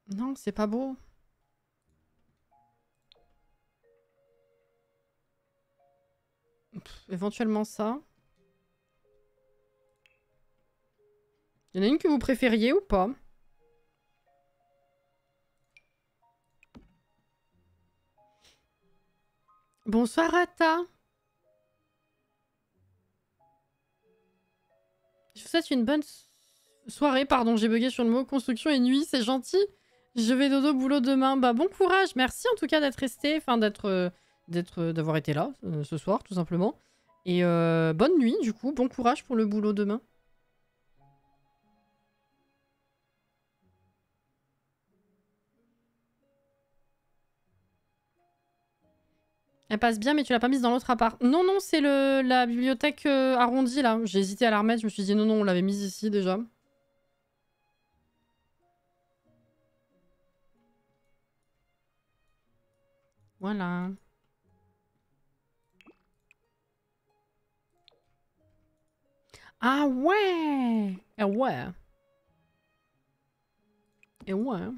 Non, c'est pas beau. Éventuellement ça. Il y en a une que vous préfériez ou pas? Bonsoir Rata. Je vous souhaite une bonne soirée. Pardon, j'ai bugué sur le mot. Construction et nuit, c'est gentil. Je vais dodo boulot demain. Bah bon courage. Merci en tout cas d'être resté. Enfin d'avoir été là ce soir tout simplement. Et bonne nuit du coup. Bon courage pour le boulot demain. Elle passe bien, mais tu l'as pas mise dans l'autre appart. Non, non, c'est la bibliothèque arrondie, là. J'ai hésité à la remettre, je me suis dit non, non, on l'avait mise ici, déjà. Voilà. Ah ouais! Et ouais. Et ouais.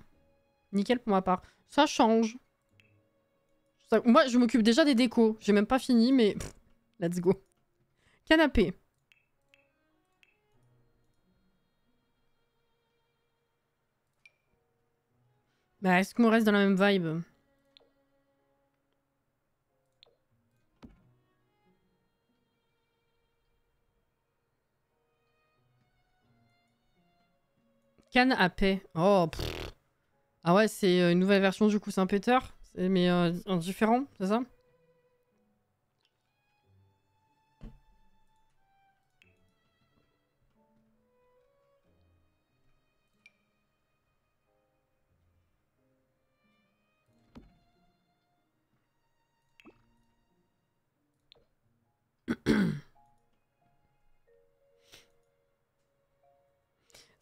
Nickel pour ma part. Ça change. Moi, je m'occupe déjà des décos. J'ai même pas fini, mais... Pff, let's go. Canapé. Bah, est-ce qu'on reste dans la même vibe? Canapé. Oh, pff. Ah ouais, c'est une nouvelle version du coup Saint-Peter. Mais en différent, c'est ça?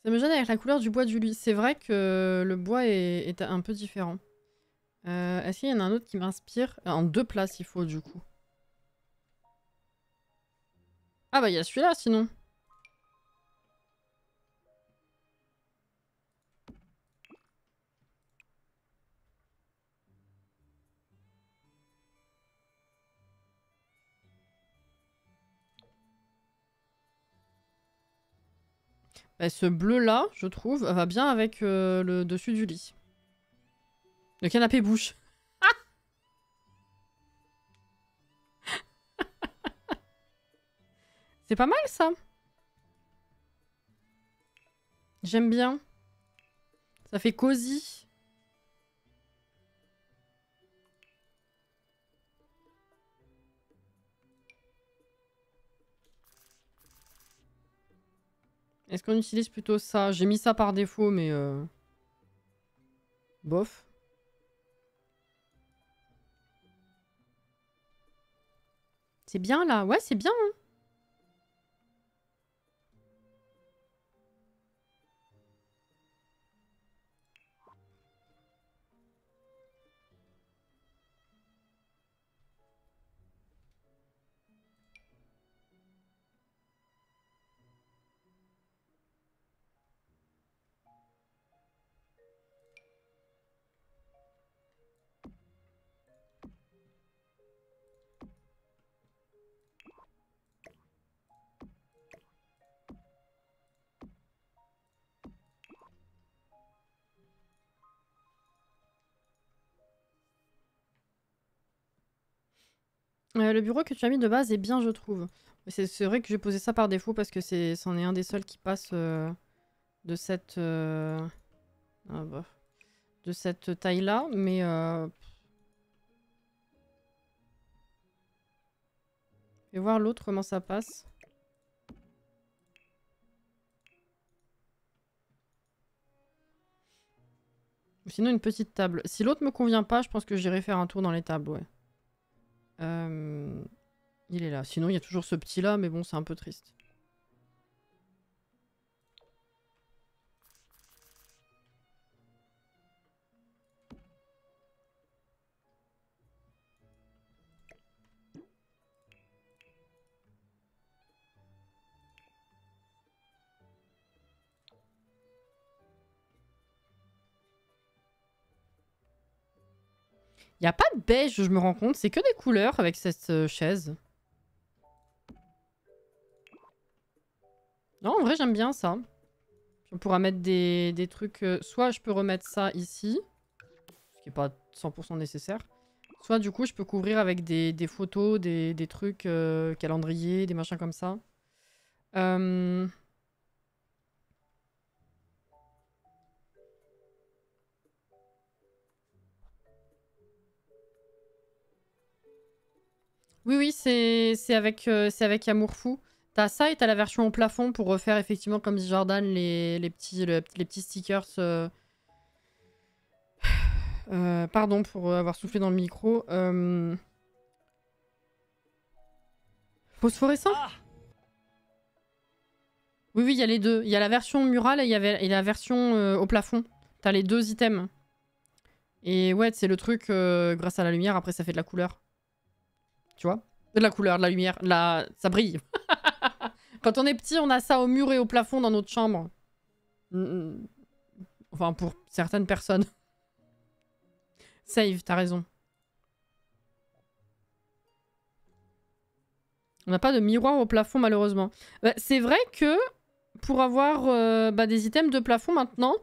Ça me gêne avec la couleur du bois du lit. C'est vrai que le bois est un peu différent. Est-ce qu'il y en a un autre qui m'inspire? En 2 places, il faut du coup. Ah bah il y a celui-là sinon. Bah, ce bleu-là, je trouve, va bien avec le dessus du lit. Le canapé bouche. C'est pas mal ça. J'aime bien. Ça fait cosy. Est-ce qu'on utilise plutôt ça? J'ai mis ça par défaut, mais... bof. C'est bien là. Ouais, c'est bien. Hein. Le bureau que tu as mis de base est bien, je trouve. C'est vrai que j'ai posé ça par défaut parce que c'en est un des seuls qui passe de cette... ah bah, de cette taille-là, mais... Je vais voir l'autre, comment ça passe. Ou sinon une petite table. Si l'autre me convient pas, je pense que j'irai faire un tour dans les tables, ouais. Il est là. Sinon, il y a toujours ce petit là, mais bon, c'est un peu triste. Il n'y a pas de beige, je me rends compte. C'est que des couleurs avec cette chaise. Non, en vrai, j'aime bien ça. On pourra mettre des trucs... soit je peux remettre ça ici, ce qui n'est pas 100% nécessaire. Soit, du coup, je peux couvrir avec des photos, des trucs, calendrier, des machins comme ça. Oui, oui, c'est avec Amour Fou. T'as ça et t'as la version au plafond pour refaire effectivement, comme dit Jordan, les petits stickers. Pardon pour avoir soufflé dans le micro. Phosphorescent. Oui, oui, il y a les deux. Il y a la version murale et il y a la version au plafond. T'as les deux items. Et ouais, c'est le truc, grâce à la lumière, après ça fait de la couleur. Tu vois? De la couleur, de la lumière. Ça brille. Quand on est petit, on a ça au mur et au plafond dans notre chambre. Enfin, pour certaines personnes. Save, t'as raison. On n'a pas de miroir au plafond, malheureusement. C'est vrai que pour avoir des items de plafond maintenant,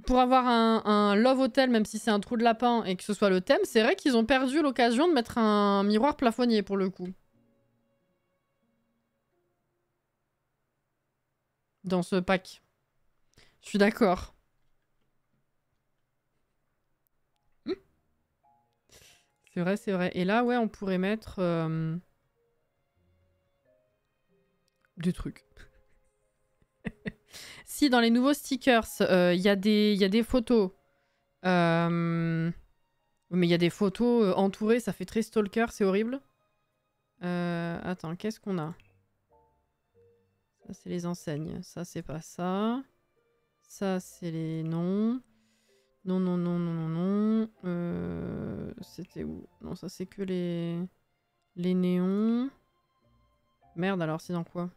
pour avoir un Love Hotel, même si c'est un trou de lapin et que ce soit le thème, c'est vrai qu'ils ont perdu l'occasion de mettre un miroir plafonnier pour le coup. Dans ce pack. Je suis d'accord. C'est vrai, c'est vrai. Et là, ouais, on pourrait mettre... des trucs. Si, dans les nouveaux stickers, il y a des photos. Mais il y a des photos entourées, ça fait très stalker, c'est horrible. Attends, qu'est-ce qu'on a? Ça, c'est les enseignes. Ça, c'est pas ça. Ça, c'est les noms. Non, non, non, non, non, non. C'était où? Non, ça, c'est que les néons. Merde, alors, c'est dans quoi?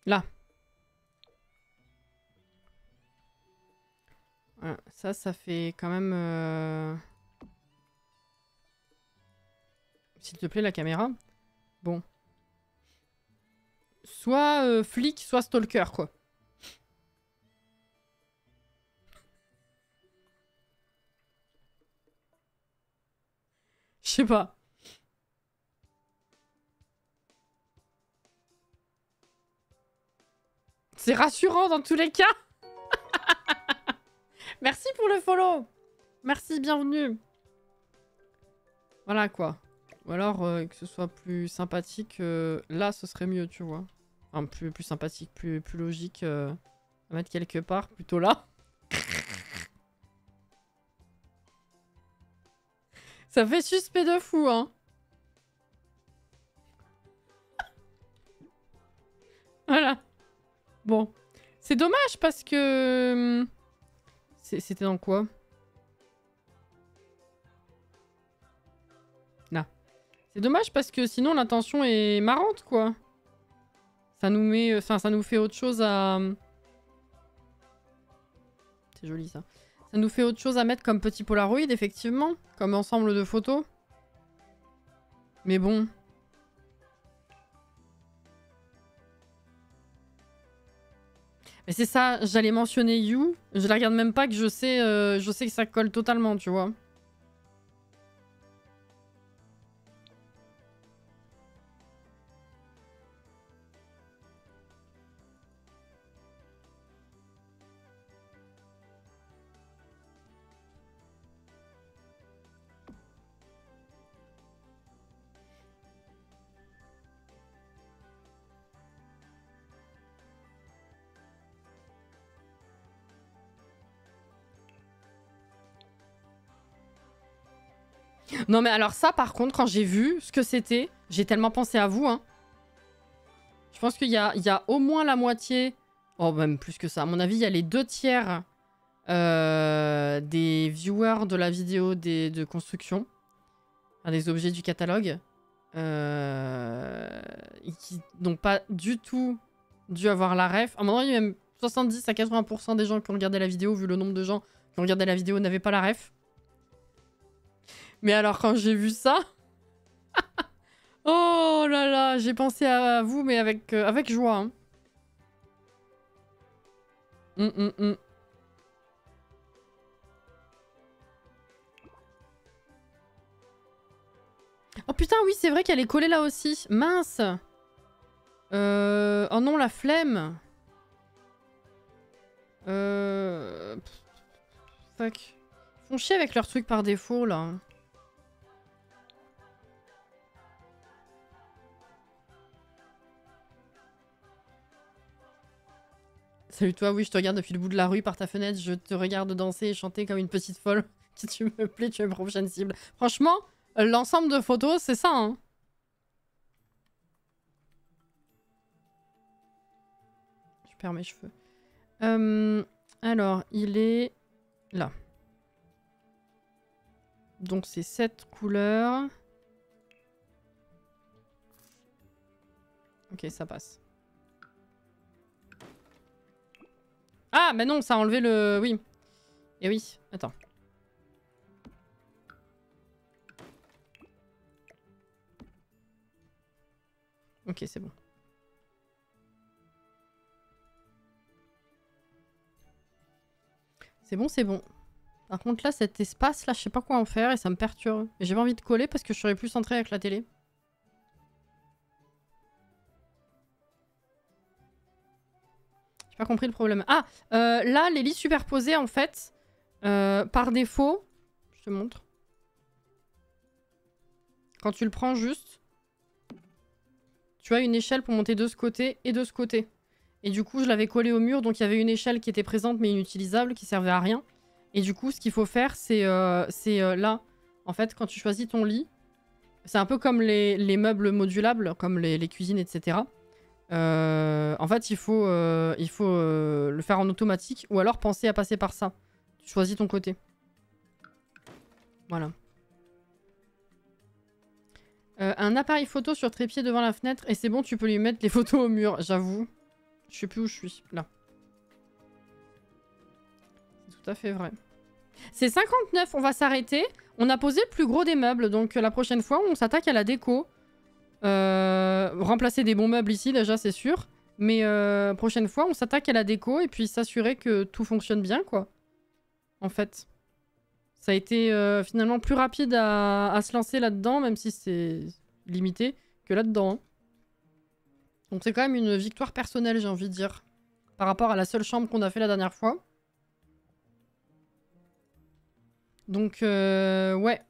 Là. Voilà. Ça fait quand même... S'il te plaît, la caméra. Bon. Soit flic, soit stalker, quoi. Je sais pas. C'est rassurant dans tous les cas. Merci pour le follow. Merci, bienvenue. Voilà, quoi. Ou alors que ce soit plus sympathique. Là, ce serait mieux, tu vois. Enfin, plus sympathique, plus logique à mettre quelque part, plutôt là. Ça fait suspect de fou, hein. Voilà. Bon. C'est dommage parce que... C'était dans quoi? Là. C'est dommage parce que sinon l'intention est marrante, quoi. Ça nous met... Enfin, ça nous fait autre chose à... C'est joli, ça. Ça nous fait autre chose à mettre comme petit Polaroid, effectivement. Comme ensemble de photos. Mais bon... Mais c'est ça, j'allais mentionner You. Je la regarde même pas que je sais que ça colle totalement, tu vois. Non mais alors ça par contre quand j'ai vu ce que c'était, j'ai tellement pensé à vous hein. Je pense qu'il y a au moins la moitié, oh même plus que ça, à mon avis il y a les 2/3 des viewers de la vidéo de construction, enfin, des objets du catalogue, qui n'ont pas du tout dû avoir la ref. À un moment il y a même 70 à 80% des gens qui ont regardé la vidéo, vu le nombre de gens qui ont regardé la vidéo, n'avaient pas la ref. Mais alors quand j'ai vu ça... oh là là, j'ai pensé à vous, mais avec joie. Hein. Oh putain, oui, c'est vrai qu'elle est collée là aussi. Mince. Oh non, la flemme. Fuck. Ils font chier avec leur truc par défaut, là. Salut toi, oui, je te regarde depuis le bout de la rue par ta fenêtre. Je te regarde danser et chanter comme une petite folle. Si tu me plais, tu es ma prochaine cible. Franchement, l'ensemble de photos, c'est ça, hein. Je perds mes cheveux. Alors, il est là. Donc, c'est 7 couleurs. Ok, ça passe. Ah, mais non, ça a enlevé le... Oui. Et oui, attends. Ok, c'est bon. C'est bon, c'est bon. Par contre, là, cet espace-là, je sais pas quoi en faire et ça me perturbe. Et j'ai pas envie de coller parce que je serais plus centrée avec la télé. J'ai pas compris le problème. Ah, là, les lits superposés, en fait, par défaut, je te montre. Quand tu le prends juste, tu as une échelle pour monter de ce côté et de ce côté. Et du coup, je l'avais collé au mur, donc il y avait une échelle qui était présente mais inutilisable, qui servait à rien. Et du coup, ce qu'il faut faire, c'est là. En fait, quand tu choisis ton lit, c'est un peu comme les meubles modulables, comme les cuisines, etc. En fait, il faut le faire en automatique ou alors penser à passer par ça. Tu choisis ton côté. Voilà. Un appareil photo sur trépied devant la fenêtre et c'est bon, tu peux lui mettre les photos au mur. J'avoue. Je sais plus où je suis. Là. C'est tout à fait vrai. C'est 59, on va s'arrêter. On a posé le plus gros des meubles, donc la prochaine fois, on s'attaque à la déco. Remplacer des bons meubles ici, déjà, c'est sûr. Mais prochaine fois, on s'attaque à la déco et puis s'assurer que tout fonctionne bien, quoi. En fait. Ça a été finalement plus rapide à se lancer là-dedans, même si c'est limité, que là-dedans. Hein. Donc c'est quand même une victoire personnelle, j'ai envie de dire. Par rapport à la seule chambre qu'on a fait la dernière fois. Donc, ouais.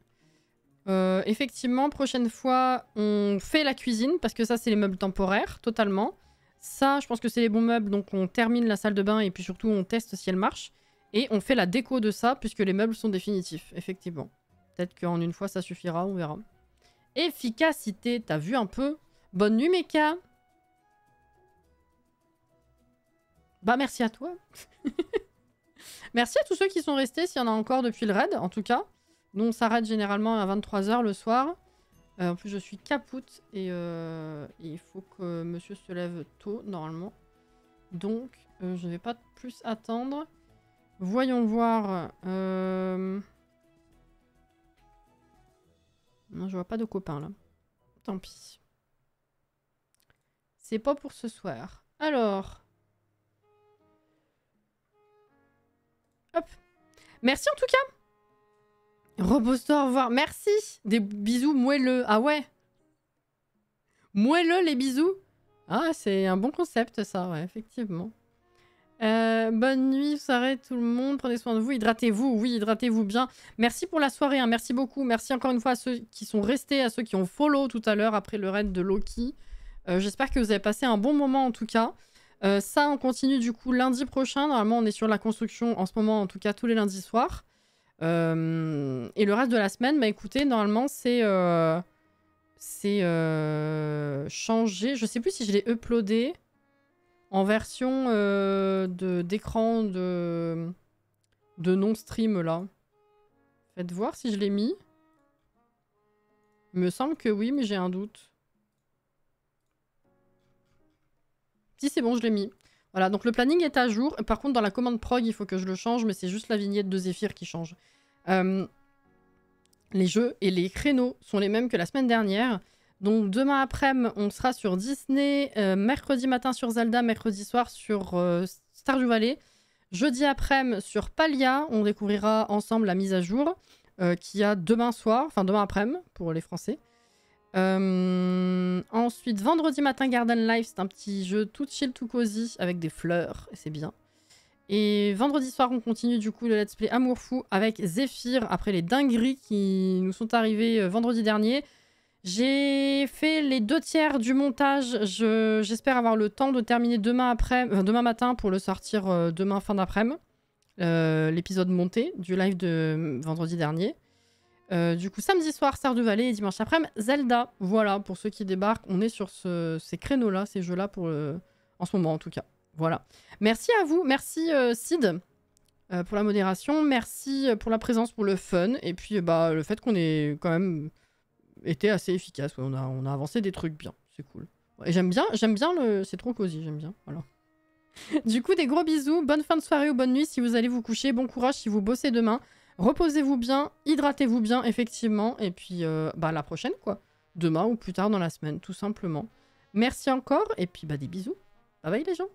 Effectivement, prochaine fois, on fait la cuisine, parce que ça, c'est les meubles temporaires, totalement. Ça, je pense que c'est les bons meubles, donc on termine la salle de bain et puis surtout, on teste si elle marche. Et on fait la déco de ça, puisque les meubles sont définitifs, effectivement. Peut-être qu'en une fois, ça suffira, on verra. Efficacité, t'as vu un peu? Bonne nuit, Mecha. Bah, merci à toi. Merci à tous ceux qui sont restés, s'il y en a encore depuis le raid, en tout cas. Nous, on s'arrête généralement à 23 h le soir. En plus, je suis capoute et il faut que monsieur se lève tôt, normalement. Donc, je ne vais pas plus attendre. Voyons voir. Non, je vois pas de copains, là. Tant pis. C'est pas pour ce soir. Alors... Hop. Merci en tout cas. Repose-toi, au revoir. Merci. Des bisous moelleux. Ah ouais. Moelleux les bisous. Ah, c'est un bon concept ça, ouais, effectivement. Bonne nuit, soirée tout le monde. Prenez soin de vous. Hydratez-vous. Oui, hydratez-vous bien. Merci pour la soirée. Hein. Merci beaucoup. Merci encore une fois à ceux qui sont restés, à ceux qui ont follow tout à l'heure après le raid de Loki. J'espère que vous avez passé un bon moment en tout cas. Ça, on continue du coup lundi prochain. Normalement, on est sur la construction en ce moment, en tout cas tous les lundis soirs. Et le reste de la semaine, bah écoutez, normalement c'est changé. Je sais plus si je l'ai uploadé en version d'écran de non-stream là. Faites voir si je l'ai mis. Il me semble que oui, mais j'ai un doute. Si c'est bon, je l'ai mis. Voilà, donc le planning est à jour. Par contre, dans la commande prog, il faut que je le change, mais c'est juste la vignette de Zephyr qui change. Les jeux et les créneaux sont les mêmes que la semaine dernière. Donc demain après-midi, on sera sur Disney, mercredi matin sur Zelda, mercredi soir sur Stardew Valley. Jeudi après-midi sur Palia, on découvrira ensemble la mise à jour qu'il y a demain soir, enfin demain après-midi pour les Français. Ensuite, vendredi matin, Garden Life, c'est un petit jeu tout chill, tout cosy, avec des fleurs, et c'est bien. Et vendredi soir, on continue du coup le let's play Amour Fou avec Zephyr, après les dingueries qui nous sont arrivées vendredi dernier. J'ai fait les 2/3 du montage, j'espère avoir le temps de terminer demain matin pour le sortir demain fin d'après-midi. L'épisode monté du live de vendredi dernier. Du coup, samedi soir, Stardew Valley et dimanche après-midi, Zelda. Voilà, pour ceux qui débarquent, on est sur ces créneaux-là, ces jeux-là, en ce moment en tout cas. Voilà. Merci à vous, merci Sid pour la modération, merci pour la présence, pour le fun, et puis le fait qu'on ait quand même été assez efficace. Ouais, on a avancé des trucs bien, c'est cool. Et j'aime bien c'est trop cosy, j'aime bien, voilà. Du coup, des gros bisous, bonne fin de soirée ou bonne nuit si vous allez vous coucher, bon courage si vous bossez demain. Reposez-vous bien, hydratez-vous bien, effectivement. Et puis, à la prochaine, quoi. Demain ou plus tard dans la semaine, tout simplement. Merci encore, et puis des bisous. Bye bye les gens.